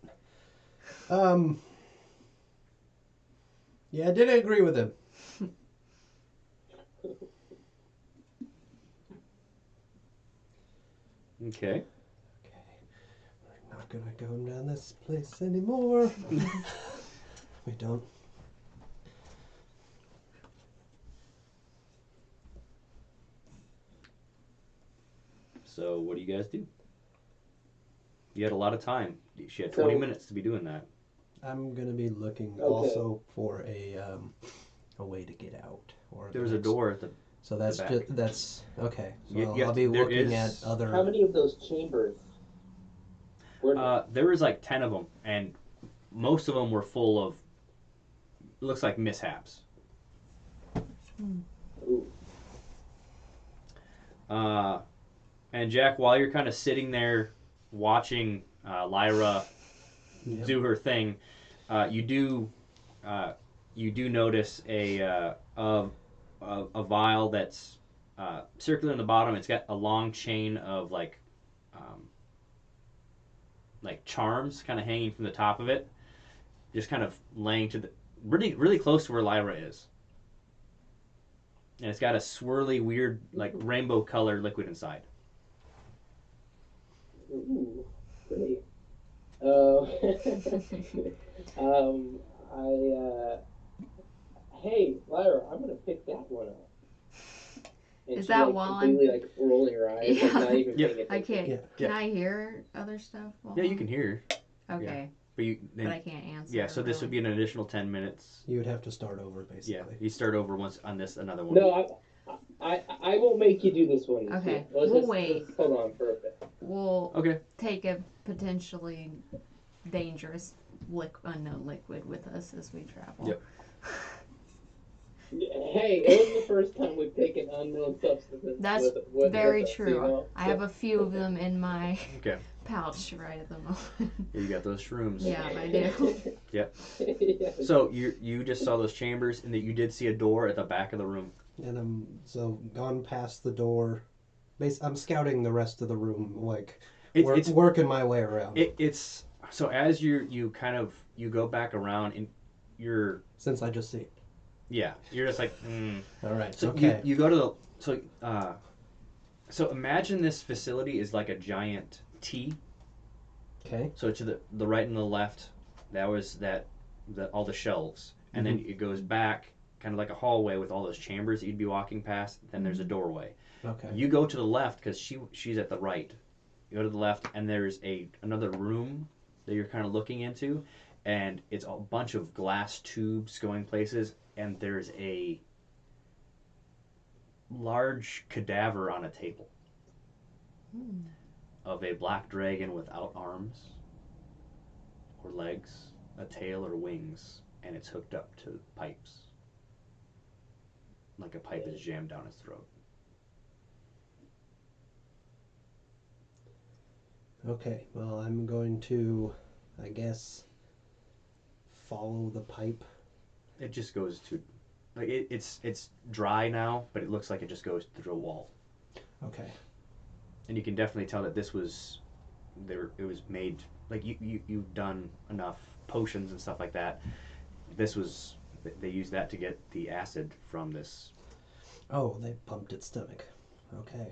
Yeah, I didn't agree with him. okay. Okay, we're not gonna go down this place anymore. We don't. So what do you guys do? You had a lot of time. She had 20 So- minutes to be doing that. I'm gonna be looking Okay. also for a way to get out. Or There was a door at the. So that's back. that's okay. So You- you I'll have be to- there looking is- at other. How many of those chambers? Were There was like 10 of them, and most of them were full of. Looks like mishaps. Ooh. And Jack, while you're kind of sitting there watching Lyra Yep. do her thing, you do notice a vial that's circular in the bottom. It's got a long chain of like charms kind of hanging from the top of it, just kind of laying to the really close to where Lyra is. And it's got a swirly, weird, like rainbow colored liquid inside. Ooh, pretty. Hey, Lyra, I'm gonna pick that one up. And Is she, that like, while completely like rolling her eyes, like Yeah. not even Yep. paying I attention. can't. Yeah. Can Yeah. I hear other stuff? while Yeah, you I'm- can hear, Okay, but you then but I can't answer. yeah. So this would be an additional 10 minutes. You would have to start over Yeah, basically. you start over once on this another one. No, I won't make you do this one. Okay, Let's we'll just, wait. let's hold on for a bit. We'll Okay. take a potentially dangerous unknown liquid with us as we travel. Yep. Hey, it wasn't the first time we've taken unknown substances That's with very us, true. you know? I have a few of them in my Okay. pouch right at the moment. You got those shrooms. Yeah, I do. Yep. Yes. So you just saw those chambers, and that you did see a door at the back of the room. And I'm so gone past the door. I'm scouting the rest of the room, like It's working my way around. it's so as you kind of you go back around and you're Since I just see it. yeah you're just like All right. so Okay. you go to the so imagine this facility is like a giant T. Okay. So to the right and the left, that was all the shelves, and then it goes back kind of like a hallway with all those chambers that you'd be walking past. Then there's a doorway. Okay. You go to the left because she's at the right. You go to the left, and there's another room that you're kind of looking into, and it's a bunch of glass tubes going places, and there's a large cadaver on a table of a black dragon without arms or legs, a tail or wings, and it's hooked up to pipes. Like a pipe is jammed down his throat. Okay. Well, I'm going to, I guess, follow the pipe. It just goes to, like it's dry now, but it looks like it just goes through a wall. Okay. And you can definitely tell that this was, it was made like you've done enough potions and stuff like that. This was they used that to get the acid from this. Oh, they pumped its stomach. Okay.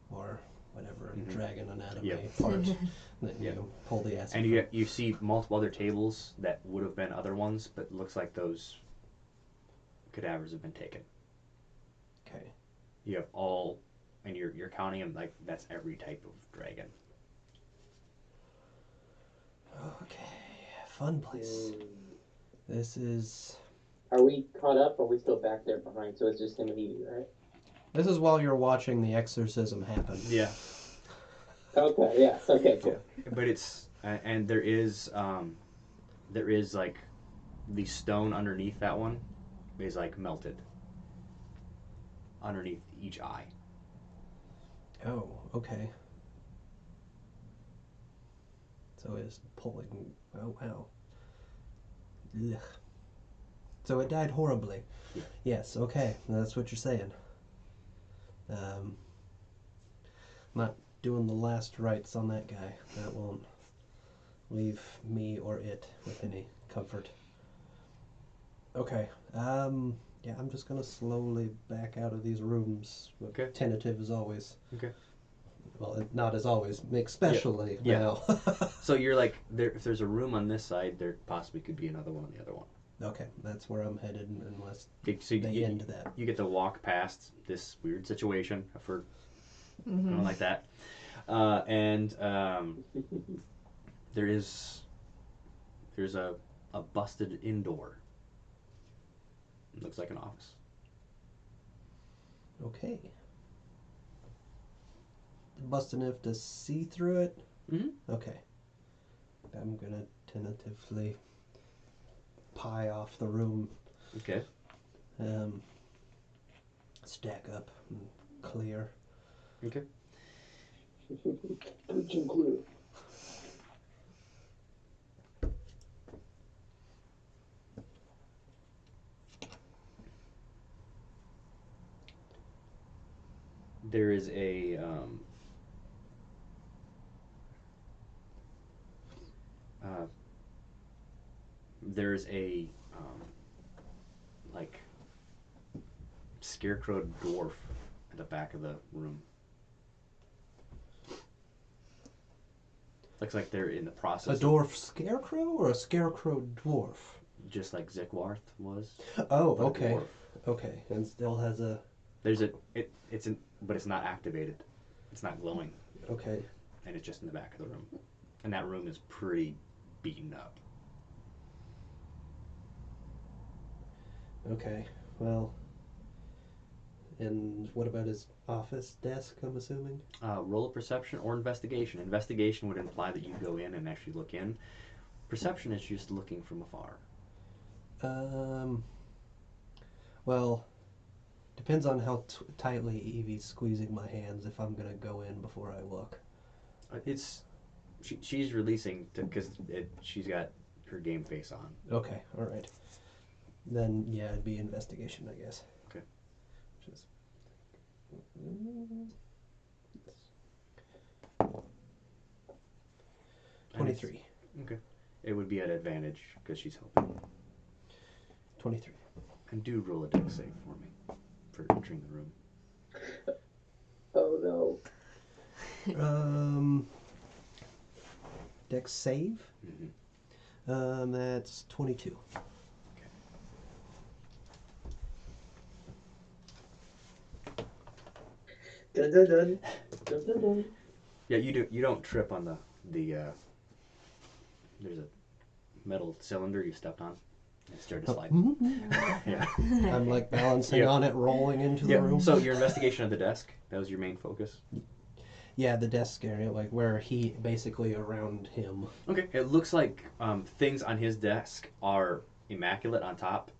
Or whatever dragon anatomy Yep. part. Then Yep. you pull the acid. And you see multiple other tables that would have been other ones, but it looks like those cadavers have been taken. Okay. You have all, and you're counting them like that's every type of dragon. Okay. Fun place. This is. Are we caught up or are we still back there behind? So it's just him and Evie, right? This is while you're watching the exorcism happen. Yeah. Okay, yes. Okay, cool. But it's and there is like the stone underneath that one is like melted underneath each eye. Oh, okay. So it's pulling. Oh, wow. Ugh. So it died horribly. Yeah. Yes, okay. That's what you're saying. Not doing the last rites on that guy. That won't leave me or it with any comfort. Okay. Yeah, I'm just gonna slowly back out of these rooms. Okay. Tentative as always. Okay. Well, not as always. Especially Yeah. now. So you're like if there's a room on this side, there possibly could be another one on the other one. Okay, that's where I'm headed unless So they end that. you get to walk past this weird situation for something like that, and there's a busted indoor. It looks like an office. Okay. Busting enough to see through it? Mhm. Okay. I'm gonna tentatively pie off the room. Okay. Stack up and clear. Okay. Preach and clear. There is there's a like scarecrow dwarf at the back of the room. Looks like they're in the A process dwarf scarecrow or a scarecrow dwarf? just like Zickwarth was. Oh, but a okay. dwarf. Okay, and still has a. There's but it's not activated. It's not glowing, Okay. and it's just in the back of the room. And that room is pretty beaten up. Okay, well. And what about his office desk, I'm assuming? Roll a perception or investigation. Investigation would imply that you go in and actually look in. Perception is just looking from afar. Well, depends on how tightly Evie's squeezing my hands if I'm gonna go in before I look. It's she's releasing because she's got her game face on. Okay, all right. Then yeah, it'd be investigation, I guess. Okay. Just 23. It would be at advantage because she's helping. 23. And do roll a dex save for me for entering the room. Oh no. Dex save. Mm-hmm. That's 22. Dun dun dun. Dun dun dun. Yeah, you don't trip on the there's a metal cylinder you stepped on. It started to slide. Yeah. I'm like balancing Yeah. on it, rolling into the Yeah. room. So your investigation of the desk, that was your main focus. Yeah, the desk area, like where he basically around him. Okay. It looks like things on his desk are immaculate on top,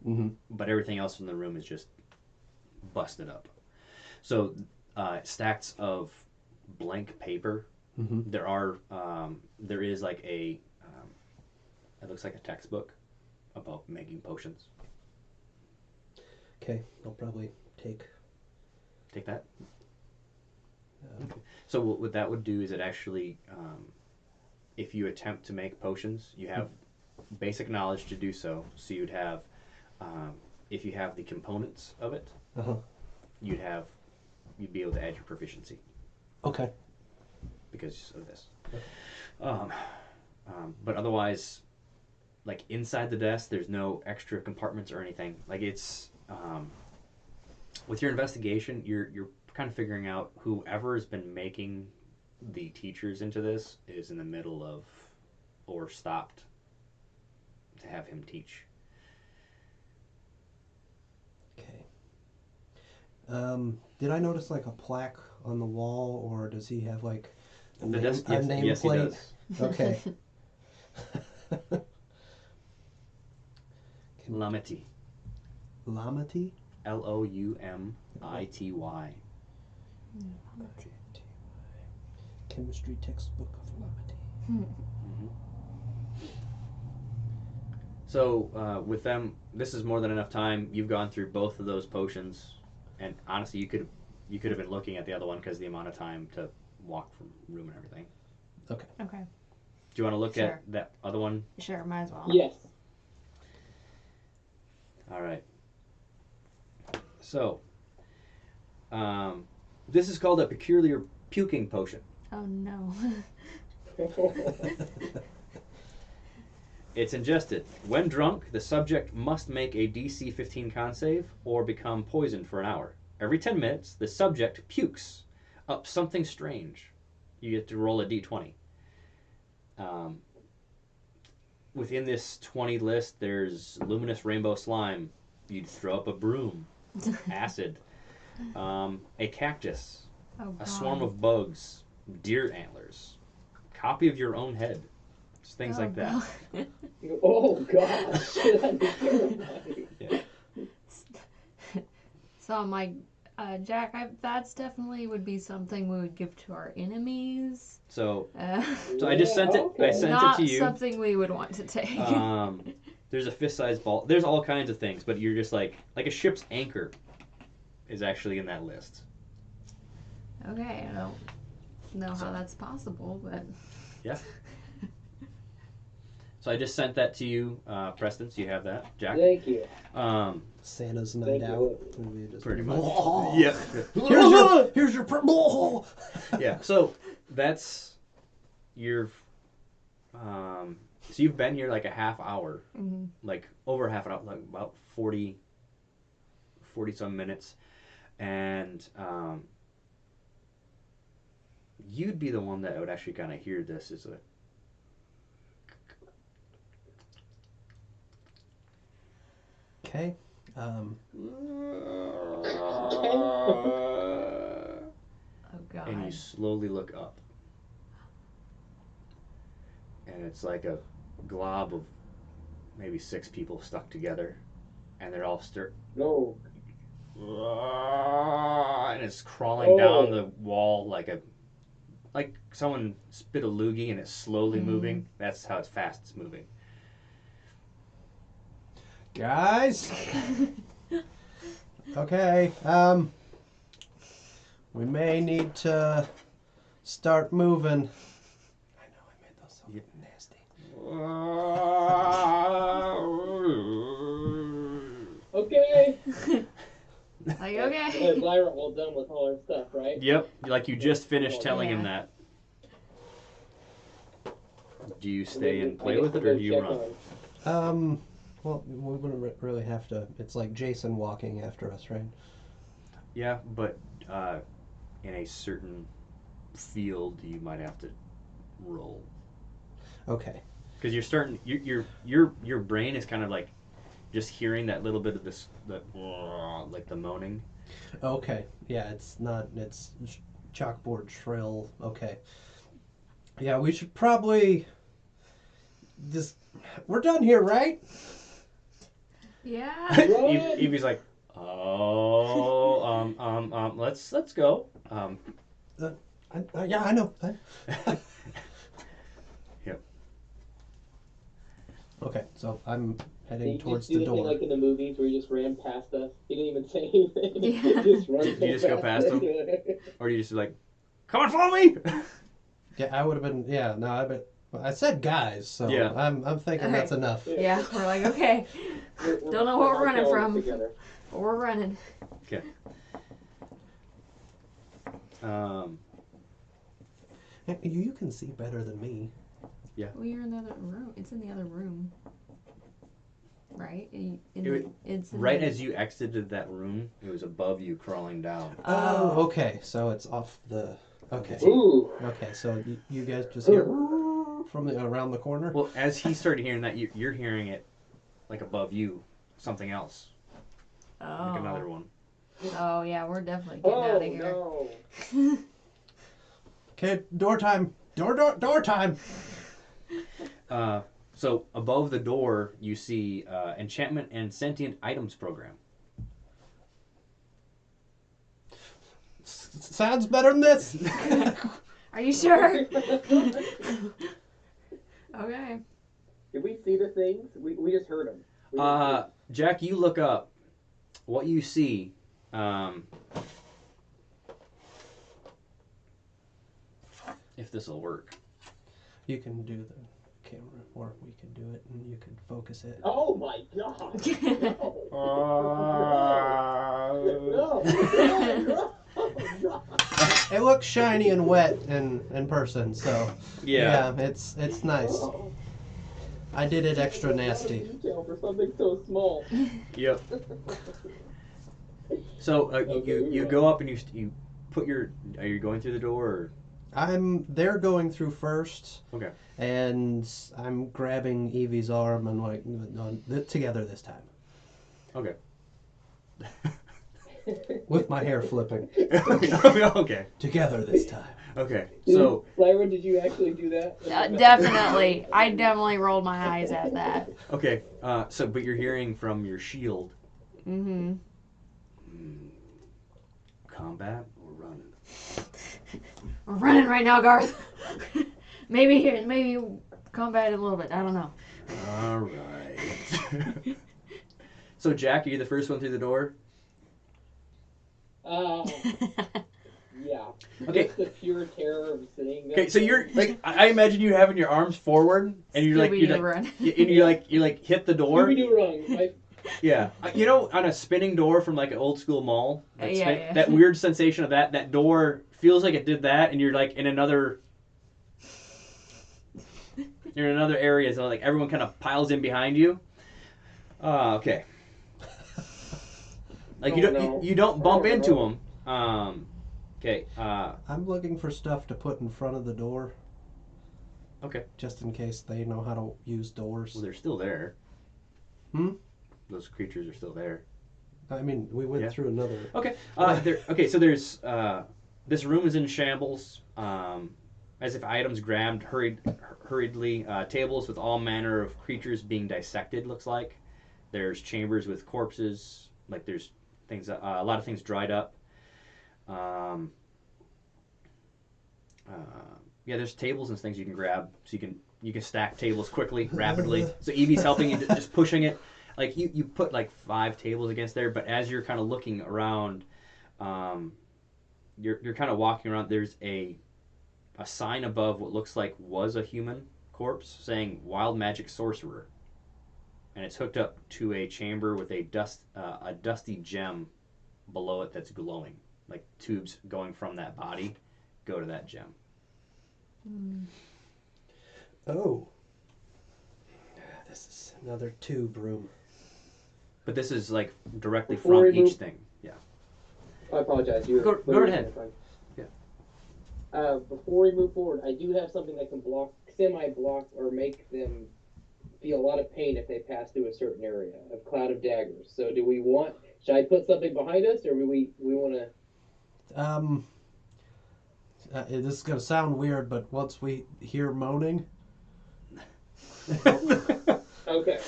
Mm-hmm. but everything else in the room is just busted up. So stacks of blank paper. Mm-hmm. There is like a it looks like a textbook about making potions. Okay, I'll probably take. Take that. So what that would do is it actually, if you attempt to make potions, you have basic knowledge to do so. So you'd have, if you have the components of it, Uh-huh. you'd be able to add your proficiency Okay. because of this. But otherwise, like inside the desk, there's no extra compartments or anything. Like it's, with your investigation, you're kind of figuring out whoever has been making the teachers into this is in the middle of or stopped to have him teach. Okay. Did I notice like a plaque on the wall, or does he have like a The desk, yes, nameplate? yes, he does. Okay. Lamity. Lamity? Loumity. Chemistry textbook of Lamity. Mm-hmm. So with them, this is more than enough time. You've gone through both of those potions, and honestly, you could have been looking at the other one because the amount of time to walk from room and everything. Okay. Okay. Do you want to look Sure. at that other one? Sure, might as well. Yes. All right. So, this is called a peculiar puking potion. Oh no. It's ingested. When drunk, the subject must make a DC 15 con save or become poisoned for an hour. Every 10 minutes, the subject pukes up something strange. You get to roll a d20. Within this 20 list, there's luminous rainbow slime. You'd throw up a broom, acid, a cactus, Oh, a God. swarm of bugs, deer antlers, copy of your own head, just things like that. God. Oh gosh, that'd be terrifying. So I'm like, Jack, that's definitely would be something we would give to our enemies. So Uh, I just sent it. I Okay. sent not it to you. something we would want to take. There's a fist-sized ball. There's all kinds of things, but you're just like a ship's anchor is actually in that list. Okay, I don't know how that's possible, but Yeah. So I just sent that to you, Preston. So you have that, Jack. Thank you. Santa's Thank night you. out. And we just Pretty much. Oh, Yeah. Here's your oh. Yeah. So that's your. So you've been here like a half hour, mhm. like over half an hour, like about 40 some minutes, and you'd be the one that would actually kind of hear this as a. Okay. Oh God. And you slowly look up. And it's like a glob of maybe 6 people stuck together. and they're all No. and it's crawling down the wall like someone spit a loogie and it's slowly moving. That's how fast it's moving. Guys. Okay. We may need to start moving. I know I made those so nasty. Okay. Like, okay. Lyra all done with all her stuff, right? Yep, like you just finished telling him Yeah. that. Do you stay and play with it, or do you run? Well, we wouldn't really have to. It's like Jason walking after us, right? Yeah, but in a certain field, you might have to roll Okay. because you're starting. Your brain is kind of like just hearing that little bit of this, like the moaning. Okay. Yeah, it's not. It's chalkboard shrill. Okay. Yeah, we should probably just. We're done here, right? Yeah. Evie's like, let's go. Yeah, I know. Yep. Okay, so I'm Did heading you towards just do the the thing door. like in the movies where he just ran past us? He didn't even say anything. Yeah. He just run You just go past him? Or do you just like, come on, follow me? Yeah, I would have been. Yeah, no, I said guys, so Yeah. I'm thinking Okay. that's enough. Yeah, we're like, okay, Don't know what we're running all from. together. but we're running. Hey, you can see better than me. Well, you're in the other room. It's in the other room. Right? It's in Right the... as you exited that room, it was above you crawling down. Oh, okay, so it's off the. Okay. Ooh. Okay, so you guys just hear from around the corner. Well, as he started hearing that, you're hearing it like above you, something else, like another one. Oh, yeah, we're definitely getting out of here. No. Okay, door time. Door time. So above the door, you see enchantment and sentient items program. Sounds better than this. Are you sure? Okay. Did we see the things? We just heard them. Jack, you look up. What you see, if this will work. You can do the camera, or we could do it, and you could focus it. Oh my god! No. No. It looks shiny and wet in person, so Yeah. it's nice. I did it extra nasty. Detail for something so small. Yep. So you go up and you put your. Are you going through the door? Or? They're going through first. Okay. And I'm grabbing Evie's arm and like, no, together this time. Okay. With my hair flipping. Okay. Together this time. Okay. So Lyra, did you actually do that? Definitely. I definitely rolled my eyes at that. okay. But you're hearing from your shield. Mm-hmm. Combat or running? We're running right now, Garth. maybe combat a little bit. I don't know. All right. So Jack, are you the first one through the door? Yeah. Okay. Just the pure terror of seeing that. Okay, so you're like, I imagine you having your arms forward, and you're like, run. you hit the door. Scooby-Doo run. Right? Yeah, you know, on a spinning door from like an old school mall, Yeah. that weird sensation of that door feels like it did that, and you're like in another area, so like everyone kind of piles in behind you. Okay. Like you don't bump into them. Okay. I'm looking for stuff to put in front of the door. Okay. Just in case they know how to use doors. Well, they're still there. Those creatures are still there. I mean, we went through another. Okay. So there's this room is in shambles. As if items grabbed hurriedly. Tables with all manner of creatures being dissected. Looks like. There's chambers with corpses. Like there's things, a lot of things dried up. Um, yeah, there's tables and things you can grab, so you can stack tables quickly, rapidly. So Evie's helping you, just pushing it. Like you put like 5 tables against there, but as you're kind of looking around, you're kind of walking around. There's a sign above what looks like was a human corpse saying "Wild Magic Sorcerer," and it's hooked up to a chamber with a dusty gem below it that's glowing. Like tubes going from that body go to that gem. Oh. This is another tube room. But this is like directly Before from we each move- thing. Yeah. I apologize. You Go right ahead. Yeah. Before we move forward, I do have something that can semi-block, or make them feel a lot of pain if they pass through a certain area of Cloud of Daggers. So, should I put something behind us, or do we want to? This is gonna sound weird, but once we hear moaning, Okay.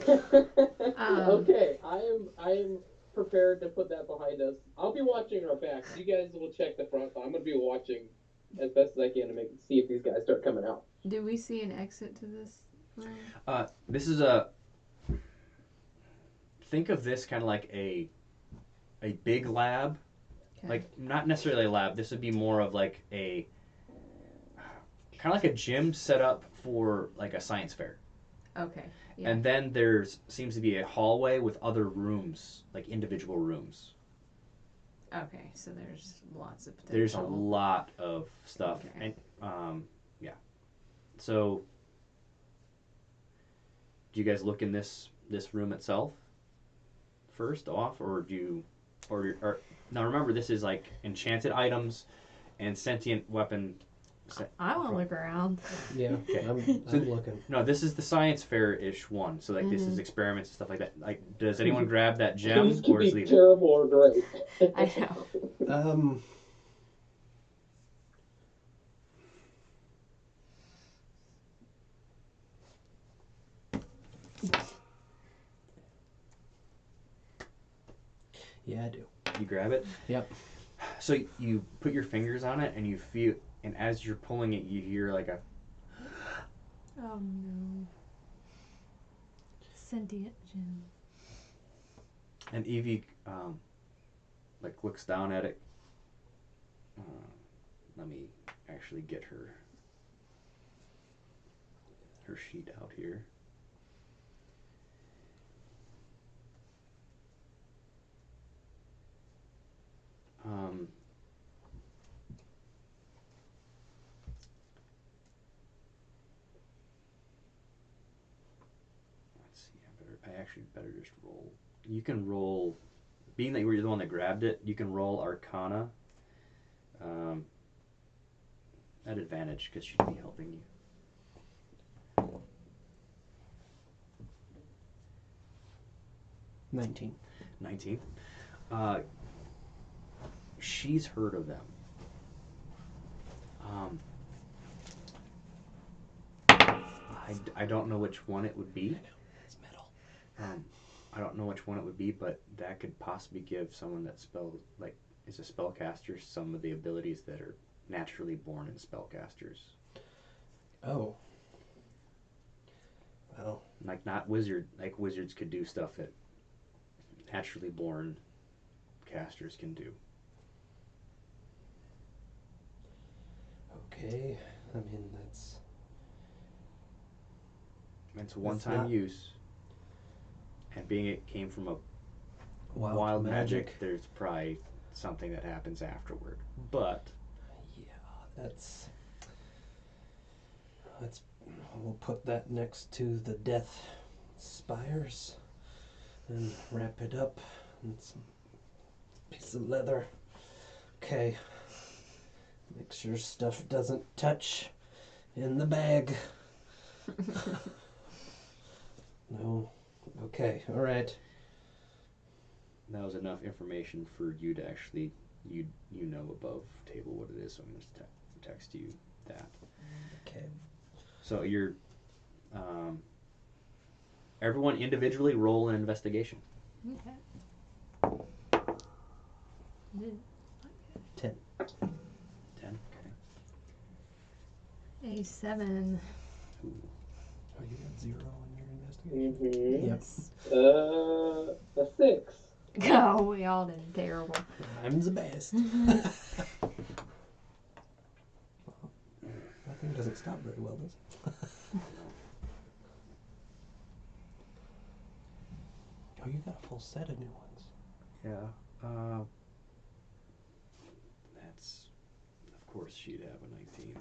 Okay, I am prepared to put that behind us. I'll be watching our backs. You guys will check the front, but I'm gonna be watching as best as I can to see if these guys start coming out. Do we see an exit to this room? This is think of this kind of like a big lab. Okay. Like not necessarily a lab. This would be more of like a kind of like a gym set up for like a science fair. Okay. Yeah. And then seems to be a hallway with other rooms, like individual rooms. Okay, so there's lots of potential. There's a lot of stuff, Okay. and yeah. So, do you guys look in this room itself first off, or do you, or now remember this is like enchanted items and sentient weapon. I want to look around. yeah, Okay. I'm So- looking. No, this is the science fair-ish one. So like this is experiments and stuff like that. Like, does anyone grab that gem These could or just be leave it? terrible or great. I know. Yeah, I do. You grab it. Yep. So you put your fingers on it and you feel, and as you're pulling it, you hear like a. Oh no. Sentient gem. And Evie, like looks down at it. Let me actually get her sheet out here. Let's see. I actually better just roll. You can roll. Being that you were the one that grabbed it, you can roll Arcana at advantage because she'd be helping you. 19. 19. She's heard of them. I don't know which one it would be. It's metal. I don't know which one it would be, but that could possibly give someone that is a spellcaster some of the abilities that are naturally born in spellcasters. Oh. Well. Like wizards could do stuff that naturally born casters can do. Okay. I mean, that's. It's a one-time not- use. And being it came from a Wild magic, there's probably something that happens afterward. But Yeah, that's. We'll put that next to the death spires and wrap it up in some piece of leather. Okay. Make sure stuff doesn't touch in the bag. No. Okay, alright. that was enough information for you to actually you know above table what it is. So I'm going to text you that. Okay. So you're everyone individually roll an investigation. Okay. 10. 10. Okay. A 7. Ooh. Oh, you got 0 on your investigation? Mm-hmm. Yep. Yes. A 6. Oh, we all did terrible. I'm the best. That thing doesn't stop very well, does it? Oh, you got a full set of new ones. Yeah. That's. Of course, she'd have a 19.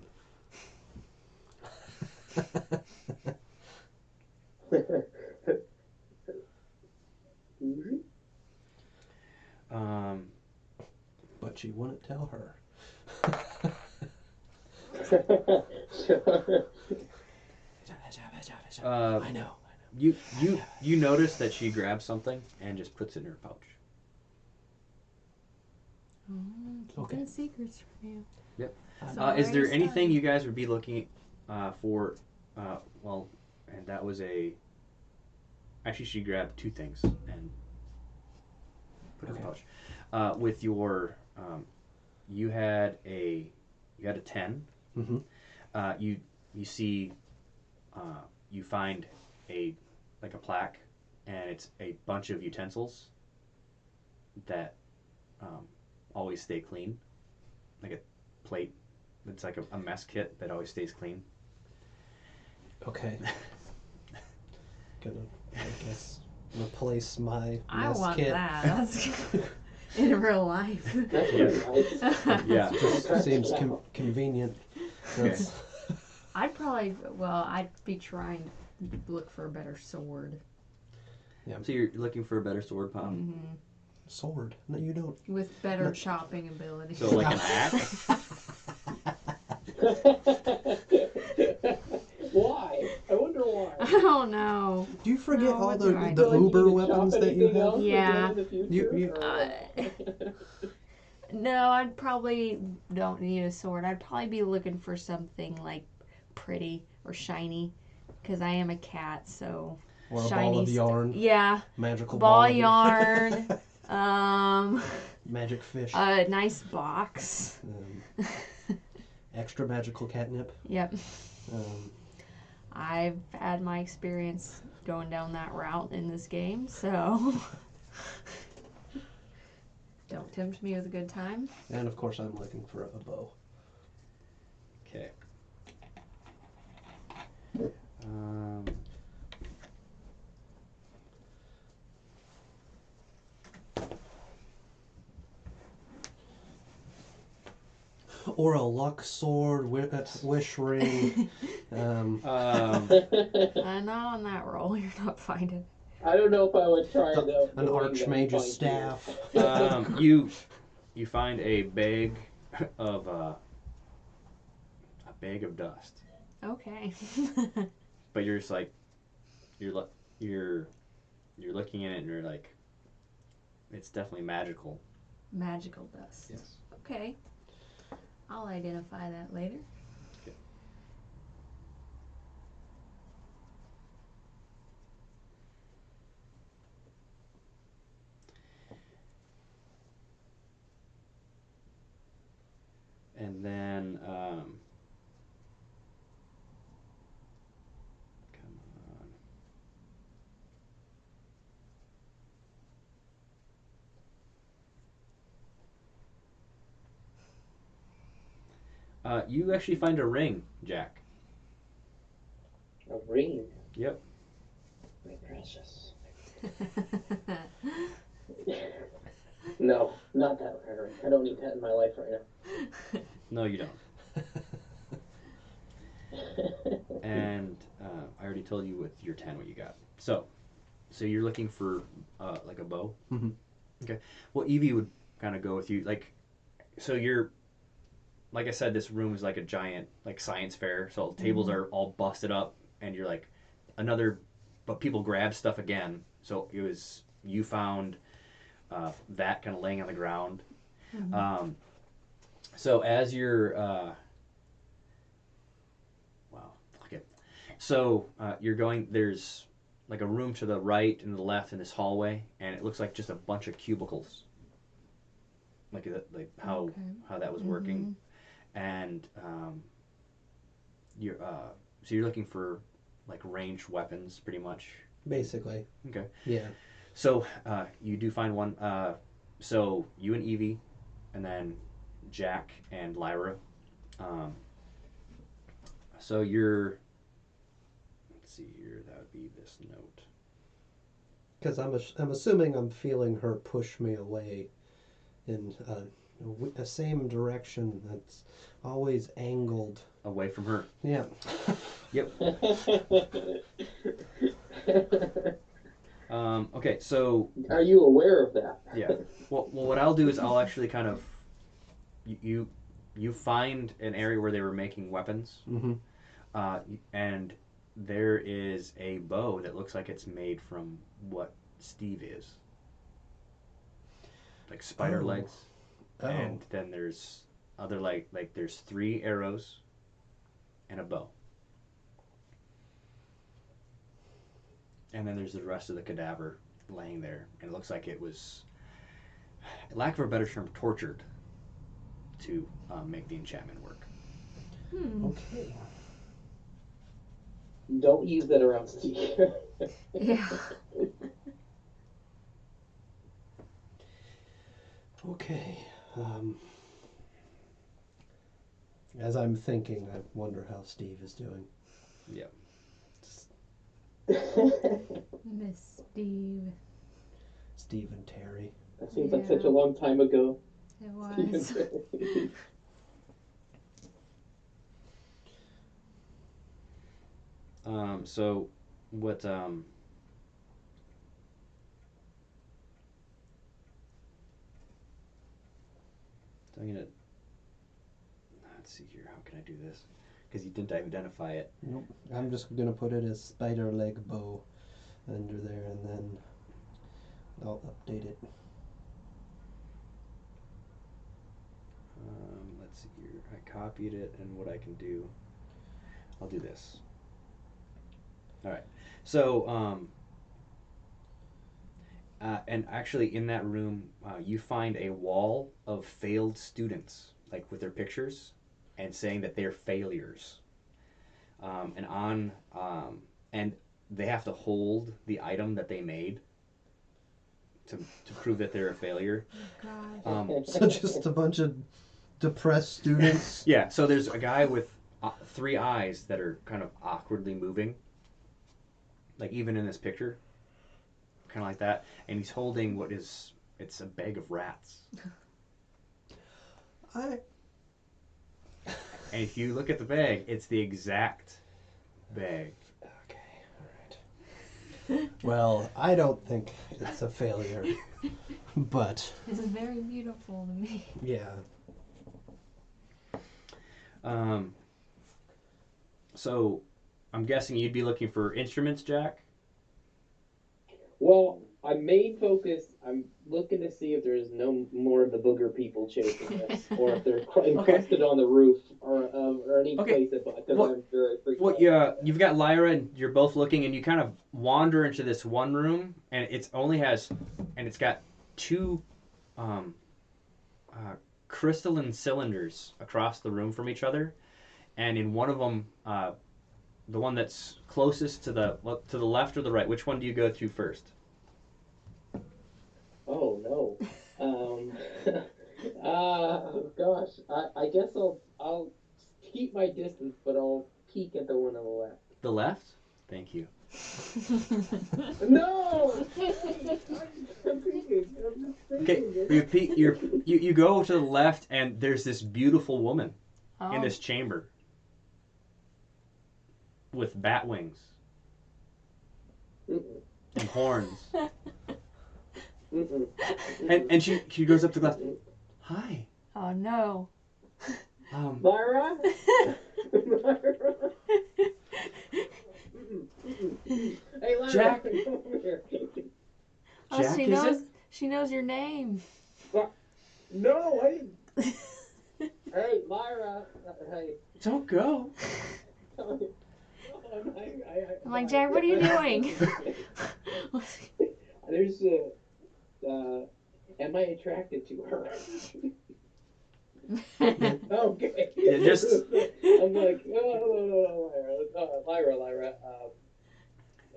But she wouldn't tell her. I know. You notice that she grabs something and just puts it in her pouch. Keeping Okay. secrets from you. Yep. It's Is there already anything started. you guys would be looking for? Well, and that was a. Actually, she grabbed 2 things and put it in her Okay. pouch. With your, you had a 10. Mm-hmm. You see, you find a plaque, and it's a bunch of utensils that always stay clean, like a plate. It's like a mess kit that always stays clean. Okay. Gonna, I guess, replace my I mess want kit. that. That's in real life. That's pretty nice. Yeah. Just seems convenient. That's, I'd be trying to look for a better sword. So you're looking for a better sword, Pom? Mm-hmm. sword. No, you don't. With better No. chopping ability. So like an axe? Why? I wonder why. I don't know. Do you forget No, all what the, do I the do? Feel like Uber you need to weapons chop that you anything have? else Yeah. again in the future, You- or- No, I'd probably don't need a sword. I'd probably be looking for something like pretty or shiny, because I am a cat. So Or a shiny ball of yarn. Yeah, Magical ball of yarn. Magic fish. A nice box. Extra magical catnip. Yep. Um, I've had my experience going down that route in this game, so don't tempt me with a good time. and of course, I'm looking for a bow. Okay. Or a luck sword, wish ring. Not on that roll. You're not finding. I don't know if I would try an the wing that we archmage's find staff. here. You find a bag of dust, Okay. but you're just like you're looking at it and you're like, it's definitely magical. Magical dust. Yes. Okay. I'll identify that later. Okay. And then, come on. You actually find a ring, Jack. A ring. Yep. My precious. No, not that kind of ring. I don't need that in my life right No, you don't. now. And I already told you with your 10 what you got. So you're looking for like a bow. Mhm. Okay. Well, Evie would kind of go with you. Like, so you're, like I said, this room is like a giant like science fair. So the tables are all busted up, and you're like but people grab stuff again. So it was you found that kind of laying on the ground. So as you're wow, okay. So you're going. There's like a room to the right and the left in this hallway, and it looks like just a bunch of cubicles. Like how Okay. how that was working, and you're so you're looking for like ranged weapons, pretty much. Basically. Okay. Yeah. So you do find one. So you and Evie, and then Jack and Lyra. So you're. Let's see here. That would be this note. Because I'm assuming I'm feeling her push me away in a same direction that's always angled. Away from her. Yeah. Okay, so Are you aware of that? yeah. Well, what I'll do is I'll actually kind of you find an area where they were making weapons, Mm-hmm. and there is a bow that looks like it's made from what Steve is, like spider Oh. legs, Oh. and then there's other like there's 3 arrows and a bow. And then there's the rest of the cadaver laying there, and it looks like it was, lack of a better term, tortured to make the enchantment work. Okay. Don't use that around Steve. Yeah. Okay. As I'm thinking, I wonder how Steve is doing. Yeah. Miss Steve. Steve and Terry. That seems like such a long time ago. It was. So what so I'm gonna, let's see here, how can I do this? Because you didn't identify it. Nope. I'm just gonna put it as spider leg bow under there, and then I'll update it. Let's see here. I copied it, and what I can do, I'll do this. All right. So, and actually, in that room, you find a wall of failed students, like with their pictures, and saying that they're failures. And they have to hold the item that they made to prove that they're a failure. God. So just a bunch of depressed students. Yeah, so there's a guy with 3 eyes that are kind of awkwardly moving, like even in this picture, kind of like that, and he's holding it's a bag of rats. I And if you look at the bag, it's the exact bag. Okay, all right. Well, I don't think it's a failure, but This is very beautiful to me. yeah. So I'm guessing you'd be looking for instruments, Jack? Well, my main focus, I'm looking to see if there's no more of the booger people chasing us, or if they're encrusted on the roof, or any Okay. place because Well- I'm very freaked Well, out. yeah, you've got Lyra, and you're both looking, and you kind of wander into this one room, and it's got 2 crystalline cylinders across the room from each other, and in one of them, the one that's closest to the left or the right, which one do you go to first? Oh no. Gosh, I guess I'll keep my distance, but I'll peek at the one on the left. The left? Thank you. No! I'm peeking. I'm just Okay, you go to the left, and there's this beautiful woman Oh. in this chamber with bat wings Mm-mm. and horns, Mm-mm. and she goes up to the glass. Hi. Oh no. Myra? Myra? Mm-mm. Mm-mm. Hey, Lyra, Jack? come over here. Oh, Jack, she is knows. it? She knows your name. No, I didn't. Hey, Myra. Hey. Don't go. No. I'm like, Jack, what are you doing? There's am I attracted to her? Okay. Yeah, just- I'm like, no, Lyra.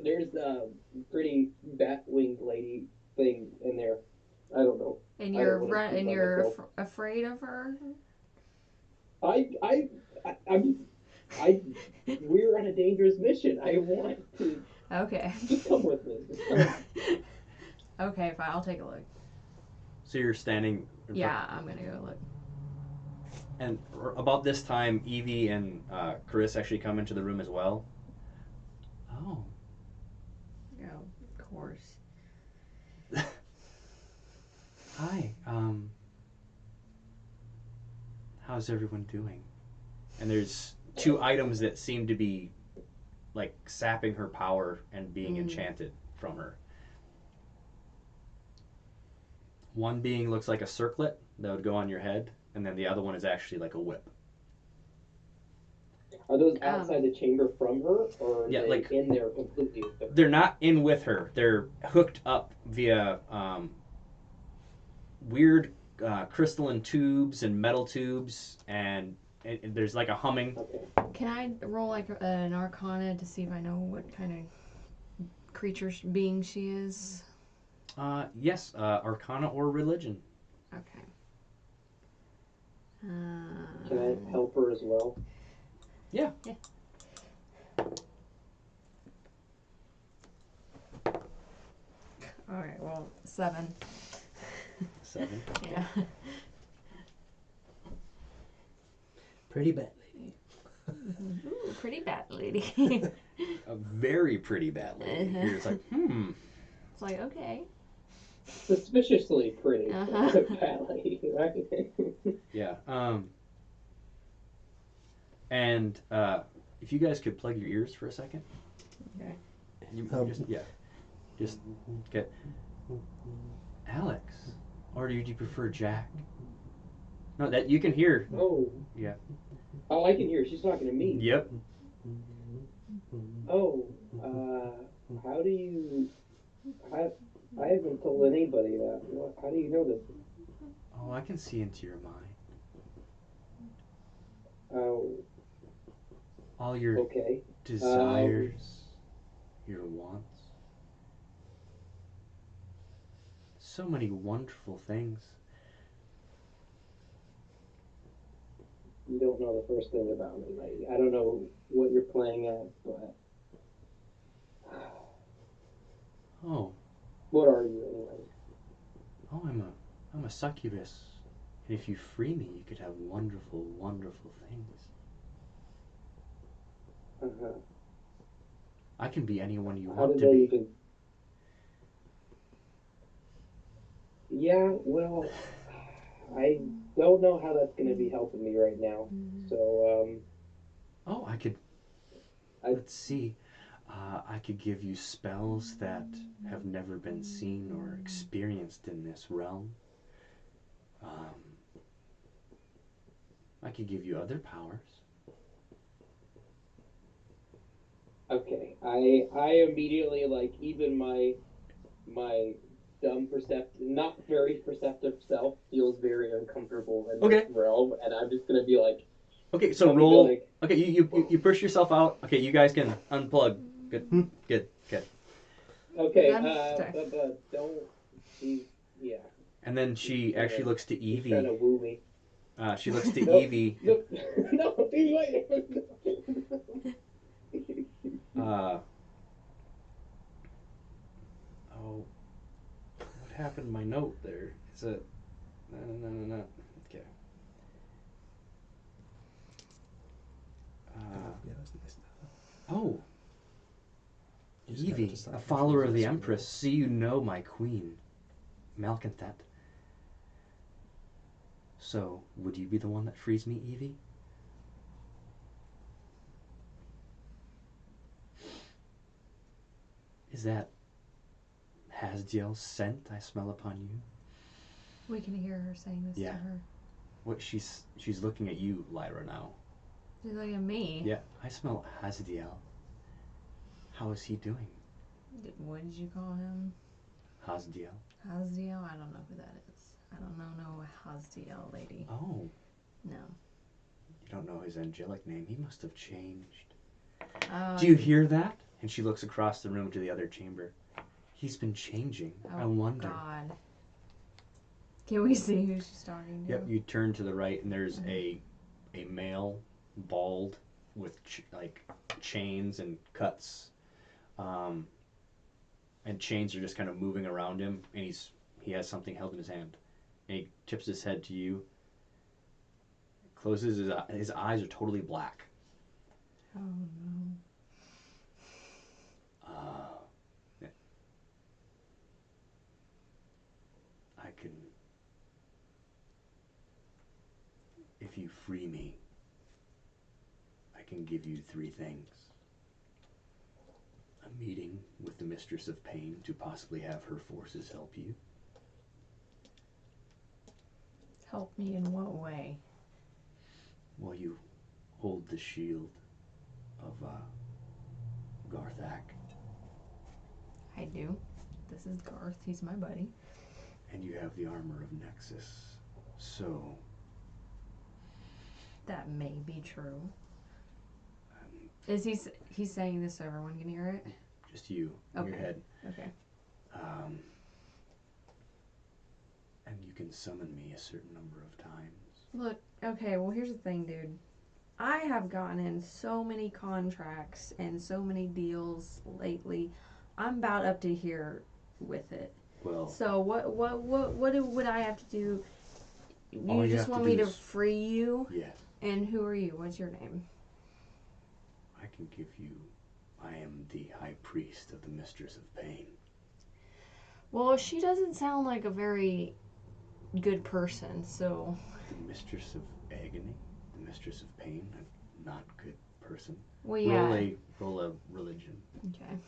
There's a pretty bat-winged lady thing in there. I don't know. And I don't you're wanna speak and on you're myself. afraid of her? We're on a dangerous mission. I want to Okay. just come with me. Just come. Okay, fine. I'll take a look. So you're standing. In Yeah, I'm gonna go look. And about this time, Evie and Chris actually come into the room as well. Oh. Oh, of course. Hi. How's everyone doing? And there's two items that seem to be like sapping her power and being enchanted from her. One being looks like a circlet that would go on your head, and then the other one is actually like a whip. Are those outside the chamber from her, or are Yeah, they like- in there completely? With her? They're not in with her. They're hooked up via weird crystalline tubes and metal tubes, and there's like a humming. Okay. Can I roll like an Arcana to see if I know what kind of creature being she is? Yes, Arcana or religion. Okay. Can I help her as well? Yeah. Yeah. All right. Well, 7. 7. Yeah. Pretty bad lady. Ooh, pretty bad lady. A very pretty bad lady. Uh-huh. You're just like, It's like, okay. Suspiciously pretty. Uh-huh. Bad lady, right? Yeah. And if you guys could plug your ears for a second. Okay. You Um, just get Alex, or do you prefer Jack? No, that you can hear. Oh. Yeah. Oh, I can hear. She's talking to me. Yep. Oh. How do you? I haven't told anybody that. How do you know this? Oh, I can see into your mind. Oh. All your Okay. desires, your wants. So many wonderful things. You don't know the first thing about me, lady. I don't know what you're playing at, but Oh, what are you anyway? oh, I'm a succubus. And if you free me, you could have wonderful, wonderful things. Uh-huh. I can be anyone you How want did to they be. even? Yeah, well, I don't know how that's going to be helping me right now. So, Oh, I could. Let's see. I could give you spells that have never been seen or experienced in this realm. I could give you other powers. okay. I immediately, like, even my dumb not very perceptive self feels very uncomfortable in Okay. this realm, and I'm just going to be like, Okay, so I'm gonna roll. be like, Okay, you push yourself out. Okay, you guys can unplug. Good, good. okay, Done. but don't, yeah. And then she actually looks to He's trying to Evie. woo me. She looks to No, Evie. No, no, wait. Oh, what happened to my note there? Is it? No. Okay. Oh, You just gotta Evie, decide a which follower one's of the this one. Empress. See, you know my queen, Malconthet. So, would you be the one that frees me, Evie? Is that Hasdiel's scent I smell upon you? We can hear her saying this Yeah. to her. What she's looking at you, Lyra, now. She's like, at me. Yeah, I smell Hasdiel. How is he doing? What did you call him? Hasdiel. Hasdiel? I don't know who that is. I don't know no Hasdiel lady. Oh, No. you don't know his angelic name. He must have changed. Oh, Do you hear that? And she looks across the room to the other chamber. He's been changing. I Oh, wonder. God. Can we see who she's talking to? Yep, you turn to the right and there's a male, bald, with chains and cuts. And chains are just kind of moving around him, and he has something held in his hand. And he tips his head to you, closes his eyes are totally black. Oh, no. I can, if you free me, I can give you 3 things. A meeting with the Mistress of Pain to possibly have her forces help you. Help me in what way? Well, you hold the shield of Garthak, I do. This is Garth. He's my buddy. and you have the armor of Nexus. So, That may be true. Is he's saying this so everyone can hear it? just you in your Okay. head. Okay. And you can summon me a certain number of times. Look, okay, well, here's the thing, dude. I have gotten in so many contracts and so many deals lately. I'm about up to here with it. Well, So what would I have to do? All You you just have to want do me to is- free you? yes, And who are you? What's your name? I can give you. I am the High Priest of the Mistress of Pain. Well, she doesn't sound like a very good person, so The Mistress of Agony, the Mistress of Pain, a not good person. well, yeah. Roll a religion. Okay.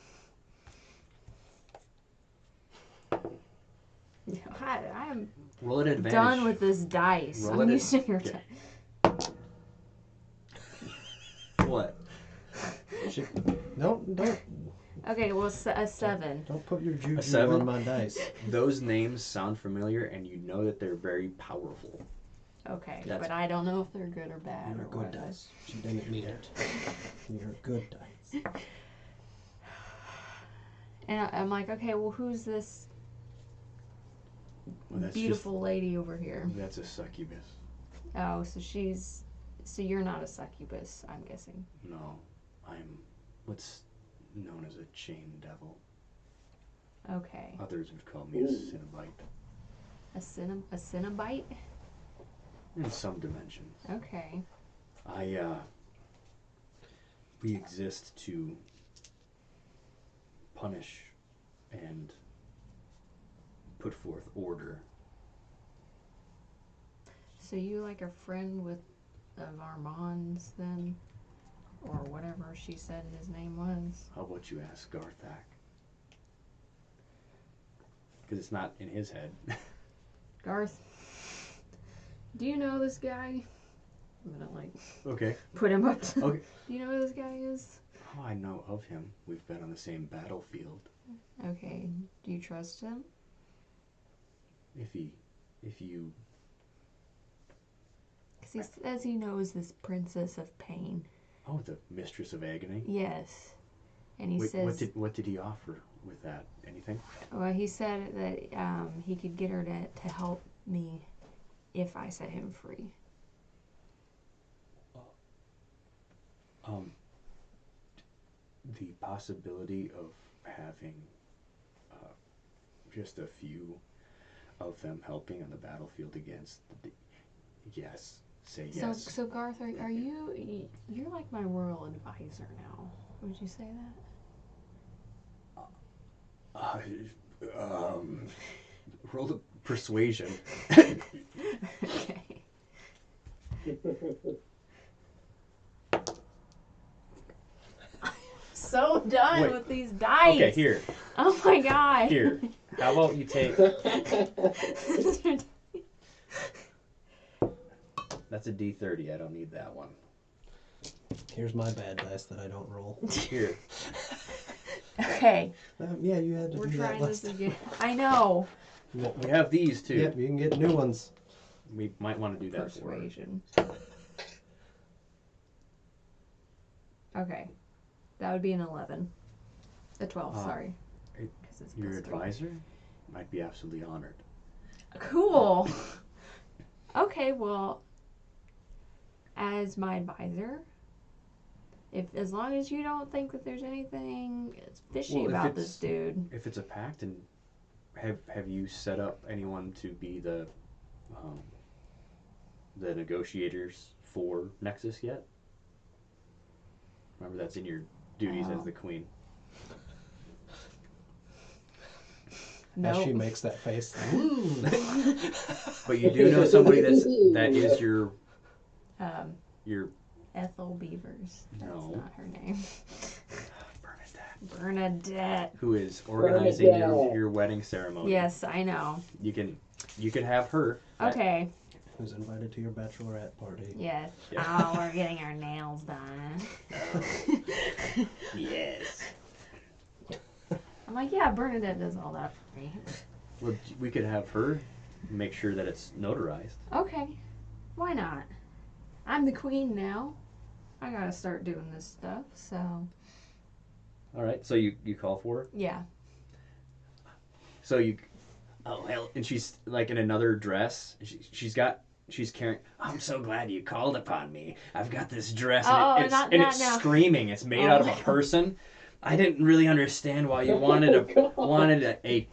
Yeah, I am Roll at advantage. done with this dice. Roll I'm it using your okay. dice. What? Don't Okay, well, a 7. don't put your A juju 7? on my dice. Those names sound familiar, and you know that they're very powerful. Okay, That's- but I don't know if they're good or bad. You're or a good what. dice. She didn't mean it. You're a good dice. And I'm like, okay, well, who's this Well, that's beautiful lady over here? That's a succubus. Oh, so you're not a succubus, I'm guessing. No, I'm what's known as a chain devil. Okay. Others would call me a Cenobite A Cenobite? in some dimensions. Okay. We exist to punish and put forth order. So you like a friend of Armand's then? Or whatever she said his name was. How about you ask Garthak? Because it's not in his head. Garth, do you know this guy? I'm gonna like Okay. put him up to. Okay. Do you know who this guy is? Oh, I know of him. We've been on the same battlefield. Okay. Do you trust him? If you Because he says he knows this Princess of Pain. Oh, the Mistress of Agony? Yes. And he Wait, says, what did he offer with that? Anything? well, he said that he could get her to help me if I set him free. The possibility of having just a few of them helping on the battlefield against yes. Say yes. So Garth, are you're like my royal advisor now? Would you say that? Roll the persuasion. Okay. So done Wait. with these dice. Okay, here. Oh my god. Here. How about you take that's a D30, I don't need that one. Here's my bad dice that I don't roll. Here. Okay, Yeah, you had to we're do that trying last this time. again. I know. We have these too. Yep, you can get new ones. We might want to do that for. Persuasion. Okay, that would be an 11. A 12, sorry. 'Cause it's Your plus 3. advisor might be absolutely honored. Cool. Okay, well, as my advisor, as long as you don't think that there's anything fishy Well, if about this it's- dude. If it's a pact, and have you set up anyone to be the negotiators for Nexus yet? Remember, that's in your duties as the queen. No. As she makes that face. But you do know somebody that is your Ethel Beavers. That's No. not her name. Bernadette, Bernadette. who is organizing Bernadette. your wedding ceremony. Yes, I know. You can have her. Okay. Who's invited to your bachelorette party? Yes. Yeah. Oh, we're getting our nails done. Yes. I'm like, yeah, Bernadette does all that for me. Well, we could have her make sure that it's notarized. Okay. Why not? I'm the queen now. I gotta start doing this stuff, so. All right. So you call for her. Yeah. So you, oh hell, and she's like in another dress. She's carrying. I'm so glad you called upon me. I've got this dress, and it's now. screaming. It's made out of a no. person. I didn't really understand why you wanted a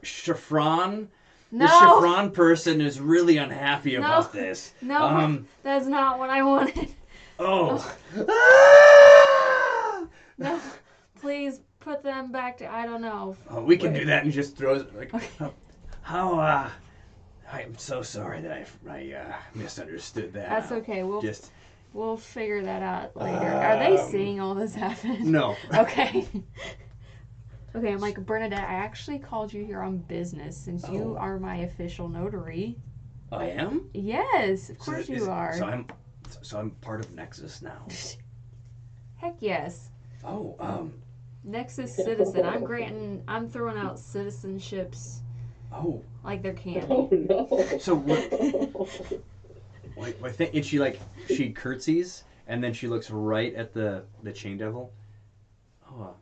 chiffon. No. The chiffon person is really unhappy about this. No, that's not what I wanted. Oh. No, please put them back to, I don't know. Oh, we can do that, and he just throws it like, how I'm so sorry that I misunderstood that. That's okay. Just We'll figure that out later. Are they seeing all this happen? no. Okay. Okay, I'm like, Bernadette, I actually called you here on business since you are my official notary. I am. Yes, of course you are. So I'm part of Nexus now. Heck yes. Oh, Nexus citizen. I'm throwing out citizenships oh. like they're candy. Oh no. So what? I think, and she curtsies, and then she looks right at the chain devil. Oh,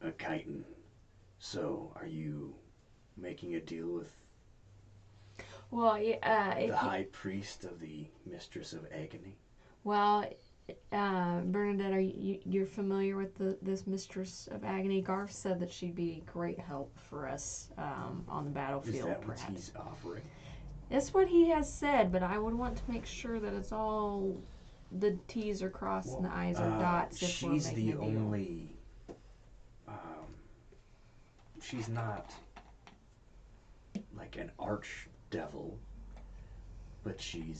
a chitin. So are you making a deal with Well, the high priest of the Mistress of Agony? well, Bernadette, you're familiar with this Mistress of Agony? Garth said that she'd be great help for us on the battlefield. Is that what perhaps. he's offering? That's what he has said, but I would want to make sure that it's all the T's are crossed and the I's are dots if we're She's making the a deal. only. She's not like an archdevil, but she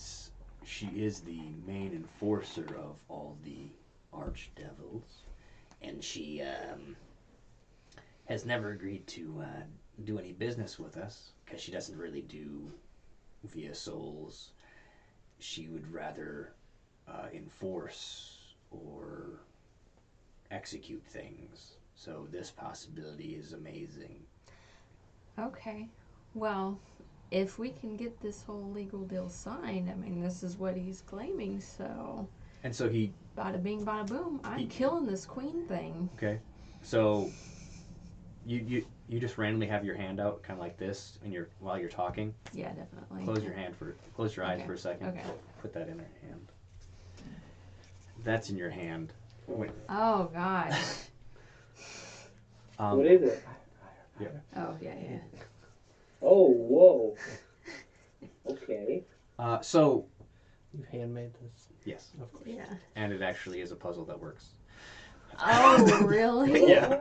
is the main enforcer of all the archdevils, and she has never agreed to do any business with us because she doesn't really do via souls. She would rather enforce or execute things. So this possibility is amazing. Okay. Well, if we can get this whole legal deal signed, I mean, this is what he's claiming, so And so he, bada bing, bada boom. I'm killing this queen thing. okay, so you just randomly have your hand out, kind of like this, and while you're talking. Yeah, definitely. Close your eyes Okay. for a second. Okay. Put that in her hand. That's in your hand. Wait, Oh, God. What is it? Oh, yeah. Oh, whoa. Okay. So You handmade this? yes, Of course. Yeah. and it actually is a puzzle that works. Oh, really? Yeah.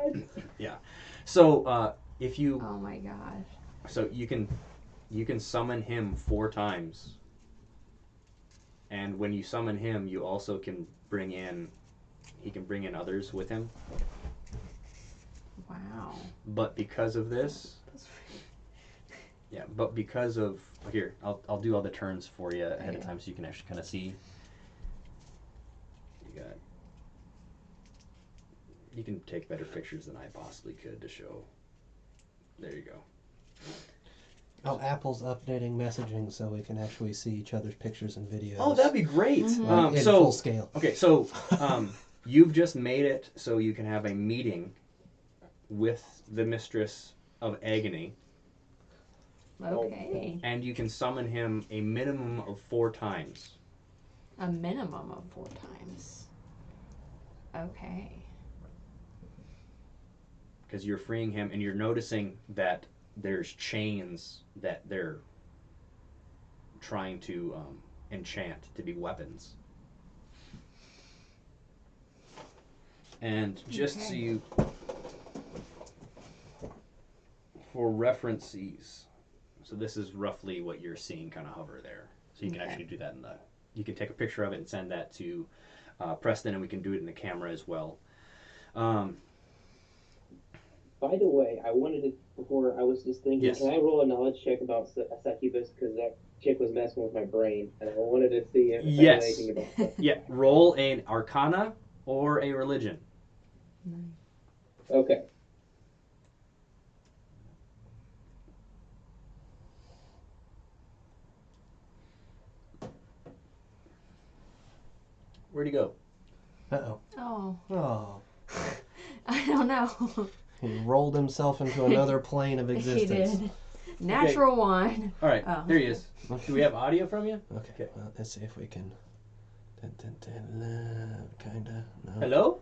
Yeah. So if you Oh, my gosh. So you can summon him 4 times. And when you summon him, you also can bring in others with him. Wow. But because of this, here, I'll do all the turns for you ahead of time so you can actually kind of see. You got You can take better pictures than I possibly could to show. There you go. Oh, Apple's updating messaging so we can actually see each other's pictures and videos. Oh, that'd be great. Mhm. in full scale. Okay, so you've just made it so you can have a meeting with the Mistress of Agony, Okay. and you can summon him a minimum of 4 times. A minimum of 4 times. Okay. Because you're freeing him, and you're noticing that there's chains that they're trying to enchant to be weapons. And just so Okay. you, for references, so this is roughly what you're seeing kind of hover there. So you can Okay. actually do that in the, you can take a picture of it and send that to Preston, and we can do it in the camera as well. By the way, I wanted to, before I was just thinking, Yes. can I roll a knowledge check about a succubus? Because that chick was messing with my brain, and I wanted to see if I knew Yes. anything about that. Yeah, roll an Arcana or a Religion. Okay. Where'd he go? Uh-oh. Oh, Oh. I don't know. He rolled himself into another plane of He existence. did. Natural one. All right, Oh. there he is. Do we have audio from you? Okay, well, let's see if we can. Kinda. No. Hello?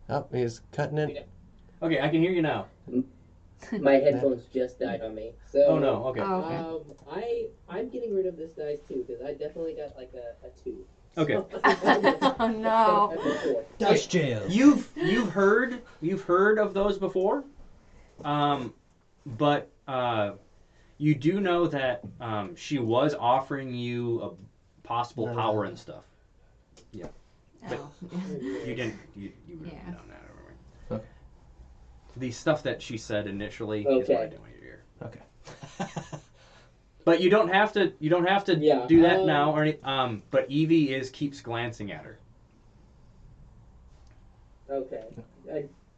Oh, he's cutting it. Okay, I can hear you now. My headphones just died on me. So, Oh no, okay. Oh, okay. I'm getting rid of this dice too because I definitely got like a 2. Okay. Oh, no. Dice jail. You've heard of those before, but you do know that she was offering you a possible No. power and stuff. But- Oh. You didn't. You would have Yeah. known that. Right? Okay. The stuff that she said initially is what I Okay. didn't want you to hear. Okay. But you don't have to. You don't have to Yeah, do that now or any. But Evie keeps glancing at her. Okay.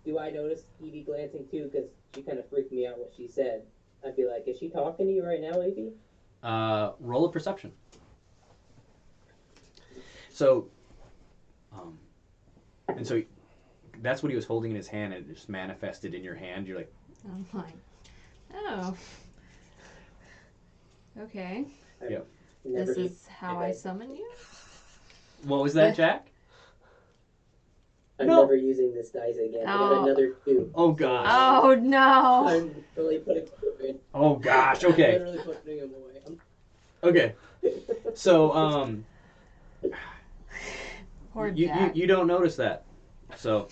Do I notice Evie glancing too? Because she kind of freaked me out what she said. I'd be like, is she talking to you right now, Evie? Roll a perception. So, and so that's what he was holding in his hand, and it just manifested in your hand. You're like, I'm like, oh. Okay. Never This used- is how I summon you? what was that, Jack? I'm No. never using this dice again. I got Oh. another 2. Oh gosh. Oh, no. I'm really putting it Oh gosh. I'm Okay. literally putting him away. Okay. So, Poor you Jack. you don't notice that. So,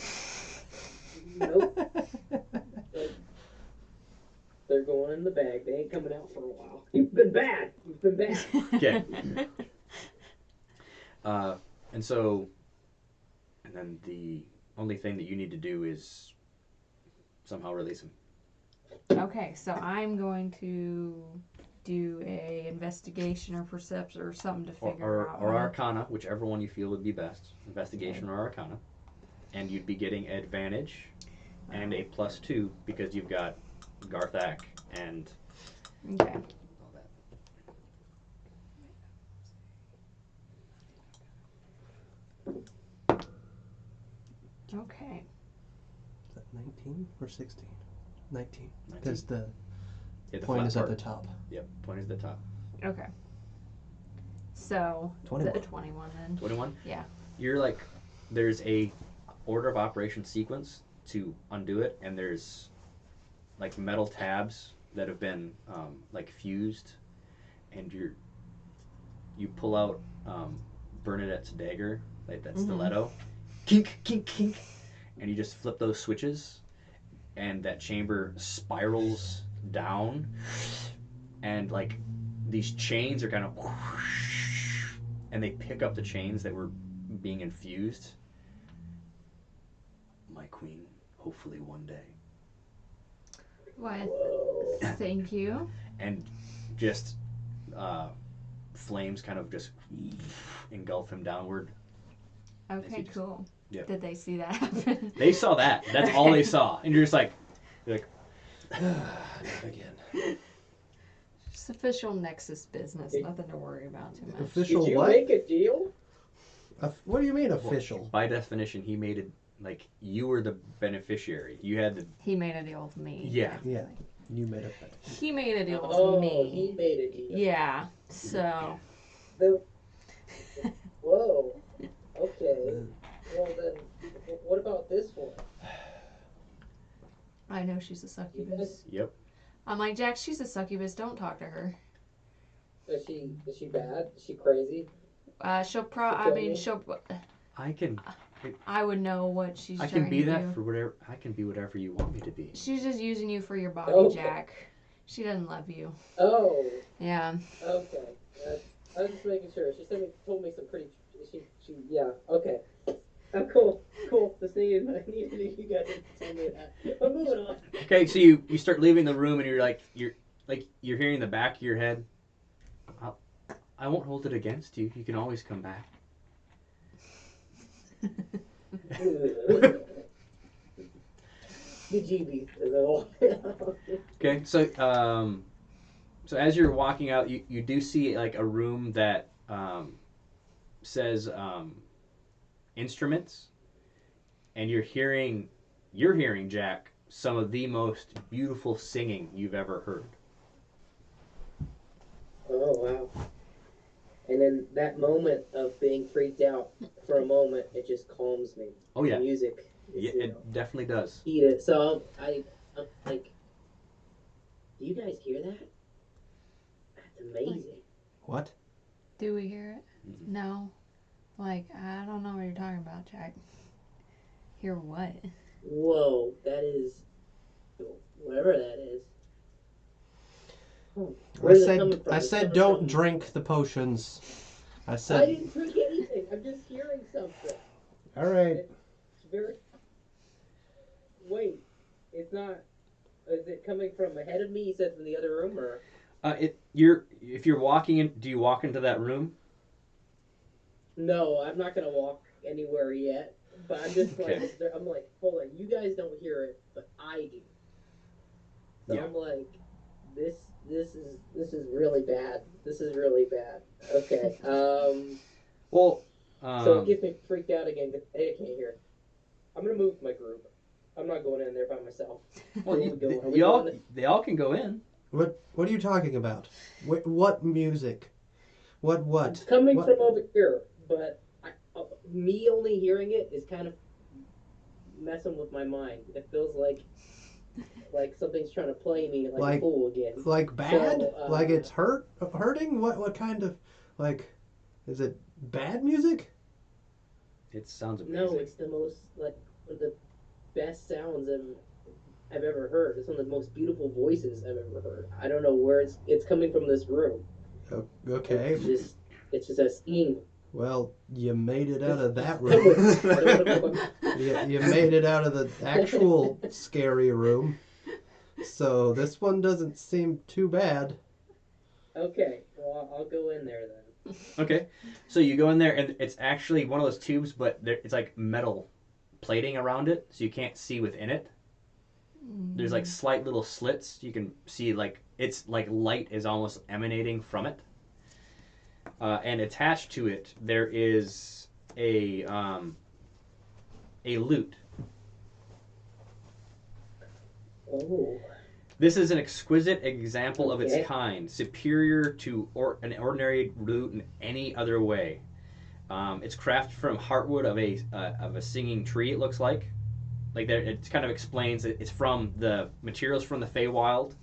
Nope. They're going in the bag. They ain't coming out for a while. You've been bad. You've been bad. okay. And so, and then the only thing that you need to do is somehow release him. Okay, so I'm going to do a investigation or perception or something to figure out. Or Arcana, whichever one you feel would be best. Investigation or Arcana. And you'd be getting advantage and a +2 because you've got Garthak and Okay. all that. Okay. Is that 19 or 16? 19. 19. Because the Hit the point flat is at part. the top. Yep, point is at the top. Okay. So 21. the 21 then. 21? Yeah. You're like, there's a order of operation sequence to undo it, and there's like metal tabs that have been like fused, and you pull out Bernadette's dagger, like that Mhm. stiletto, kink, kink, kink, and you just flip those switches, and that chamber spirals down, and like these chains are kind of, and they pick up the chains that were being infused. My queen, hopefully one day. Why? Whoa. Thank you. And just flames kind of just engulf him downward. Okay, just- cool. Yep. Did they see that happen? They saw that. That's all they saw. And you're just like, Not again. Just official Nexus business. Nothing to worry about too much. Official Did you what? make a deal? What do you mean official? by definition, he made it like you were the beneficiary. You had the. He made a deal with me. Yeah. Yeah, you made it. He made a deal with Oh, me. he made a deal. Yeah. So. Whoa. Okay. Well then, what about this one? I know she's a succubus. Yep. I'm like, Jack, she's a succubus. Don't talk to her. Is she bad? Is she crazy? She'll I can. I would know what she's I trying can be to that do. for whatever. I can be whatever you want me to be. She's just using you for your body, Okay. Jack. She doesn't love you. Oh. Yeah. Okay. I was just making sure. She told me some pretty. Yeah. Okay. Oh, cool. Just needed you guys to tell me that. I'm moving on. Okay, so you start leaving the room and you're hearing in the back of your head. I won't hold it against you. You can always come back. The GB. Okay, so as you're walking out, you do see like a room that says instruments, and you're hearing Jack some of the most beautiful singing you've ever heard. Oh wow. And then that moment of being freaked out for a moment, it just calms me. Oh yeah, The music. is, yeah, you know, it definitely does. heated. So I'm like, do you guys hear that? That's amazing. What? Do we hear it? Mhm. No. Like, I don't know what you're talking about, Jack. Hear what? Whoa, that is, whatever that is. Where's it coming from? I It's said coming don't from- drink the potions. I I said. didn't drink anything. I'm just hearing something. All right. It's very. Wait, it's not. Is it coming from ahead of me? You said from the other room, or? If you're walking in, do you walk into that room? No, I'm not gonna walk anywhere yet. But I'm just Okay. like, I'm like, hold on, you guys don't hear it, but I do. So Yeah. I'm like, this is really bad. This is really bad. Okay. Well, So it gets me freaked out again. I can't hear. I'm gonna move my group. I'm not going in there by myself. well, Are we going they all can go in. What are you talking about? What music? What? It's coming What? from over here, but me only hearing it is kind of messing with my mind. It feels like something's trying to play me like a fool again. Like bad? So, Like it's hurting? What kind of like? Is it bad music? It sounds amazing. No, it's the most like one of the best sounds I've ever heard. It's one of the most beautiful voices I've ever heard. I don't know where it's coming from this room. Okay. It's just a singing. Well, you made it out of that Come with me. I don't wanna room. go- you made it out of the actual scary room. So this one doesn't seem too bad. Okay, well I'll go in there then. Okay, so you go in there, and it's actually one of those tubes, but it's like metal plating around it, so you can't see within it. There's like slight little slits. You can see like it's like light is almost emanating from it. And attached to it, there is a lute. Oh. This is an exquisite example of its Okay. kind, superior to an ordinary lute in any other way. It's crafted from heartwood of a singing tree. It looks like there. It kind of explains that it's from the materials from the Feywild.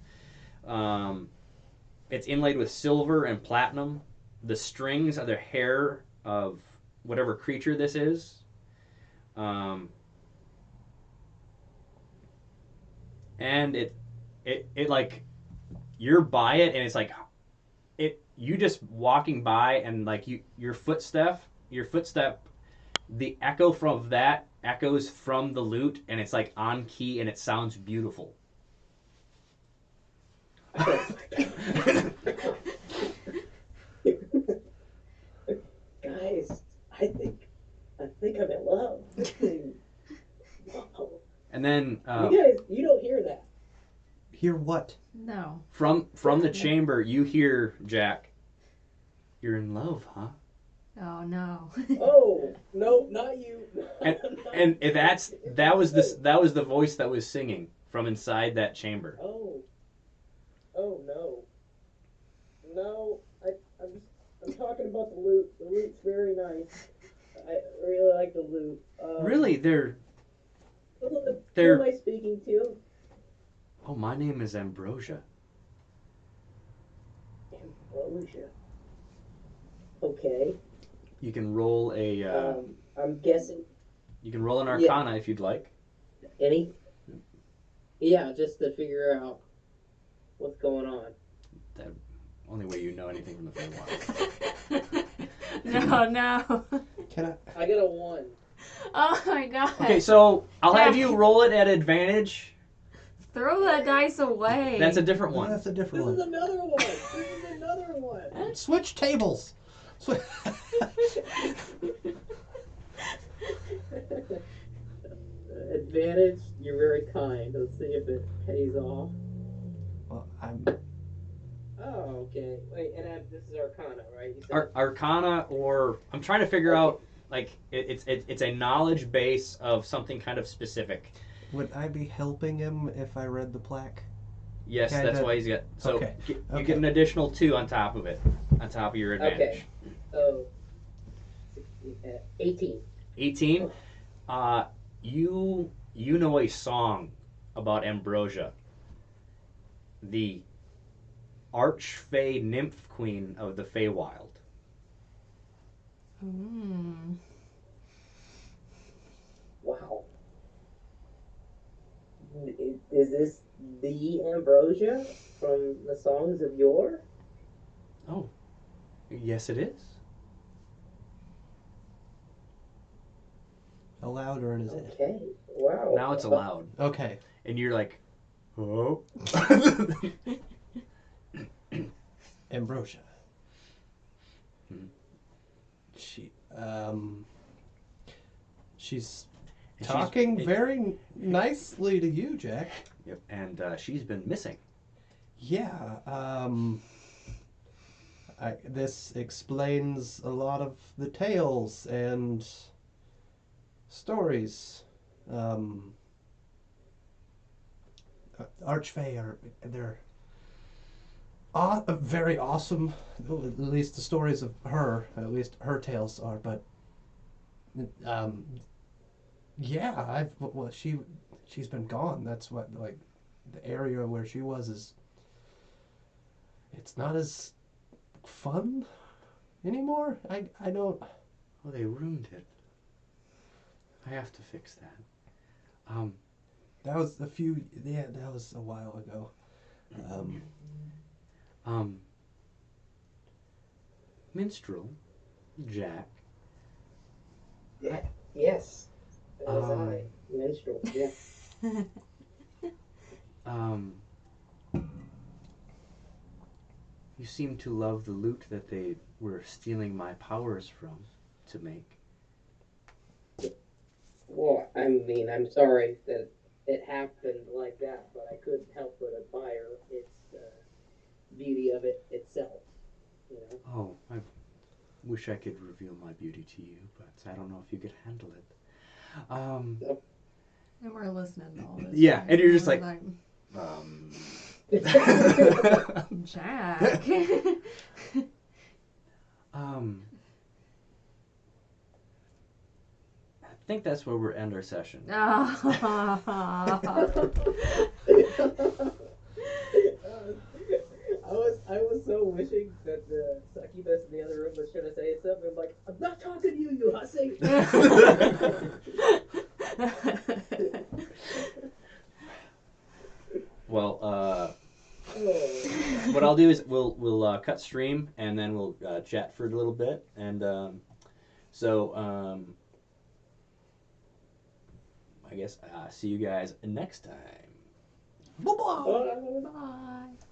It's inlaid with silver and platinum. The strings are the hair of whatever creature this is. And it like you're by it, and it's like you just walking by, and like your footstep, the echo from that echoes from the lute, and it's like on key, and it sounds beautiful. Guys, I think I'm in love. This thing. Wow. And then You guys, you don't hear that. Hear what? No. from the chamber, you hear Jack. You're in love, huh? Oh no. Oh no, not you. And that was the voice that was singing from inside that chamber. Oh. Oh no. No, I'm talking about the loot. The loot's very nice. I really like the loot. Really, Who they're. am I speaking to? Oh, my name is Ambrosia. Ambrosia. Okay. You can roll a. I'm guessing You can roll an Arcana if you'd like. any. Yeah, just to figure out what's going on. Only way you know anything from the Feywild. No. Can I? I got a 1. Oh my god. Okay, so I'll have you roll it at advantage. Throw that dice away. That's a different Well, one. that's a This different is one. another one. This is another one. Switch tables. Advantage. You're very kind. Let's see if it pays off. Well, I'm. Oh, okay. Wait, and this is Arcana, right? You said Arcana, or I'm trying to figure out like it's a knowledge base of something kind of specific. Would I be helping him if I read the plaque? Yes, Kinda- that's why he's got. So okay, you okay. get an additional 2 on top of it, on top of your advantage. Oh, 18. 18. You know a song about Ambrosia, the Archfey Nymph Queen of the Feywild. Wow. Is this the Ambrosia from the Songs of Yore? Oh, yes, it is. Louder in his head. Okay. Wow. Now it's allowed, Okay. and you're like, oh. Ambrosia. Hmm. She's And talking she's- very nicely to you, Jack. Yep, and she's been missing. Yeah. This explains a lot of the tales and stories. Archfey they're very awesome. At least the stories of her, at least her tales are. But yeah, she's been gone. That's what the area where she was is. It's not as fun anymore. I don't. Oh, they ruined it. I have to fix that. That was that was a while ago. Minstrel, Jack. Yeah. Yes. That was Um, I. Minstrel. Yeah. You seem to love the loot that they were stealing my powers from to make. Well, I mean, I'm sorry that it happened like that, but I couldn't help but admire its beauty of it itself. You know. Oh, I wish I could reveal my beauty to you, but I don't know if you could handle it. And we're listening to all this. Yeah, right? and you're just We're like- Jack. I think that's where we'll end our session. I was so wishing that the succubus in the other room was trying to say something. I'm like, I'm not talking to you, you hussy. Well, Oh. what I'll do is we'll cut stream and then we'll chat for a little bit, and I guess see you guys next time. Bye-bye. Oh. Bye.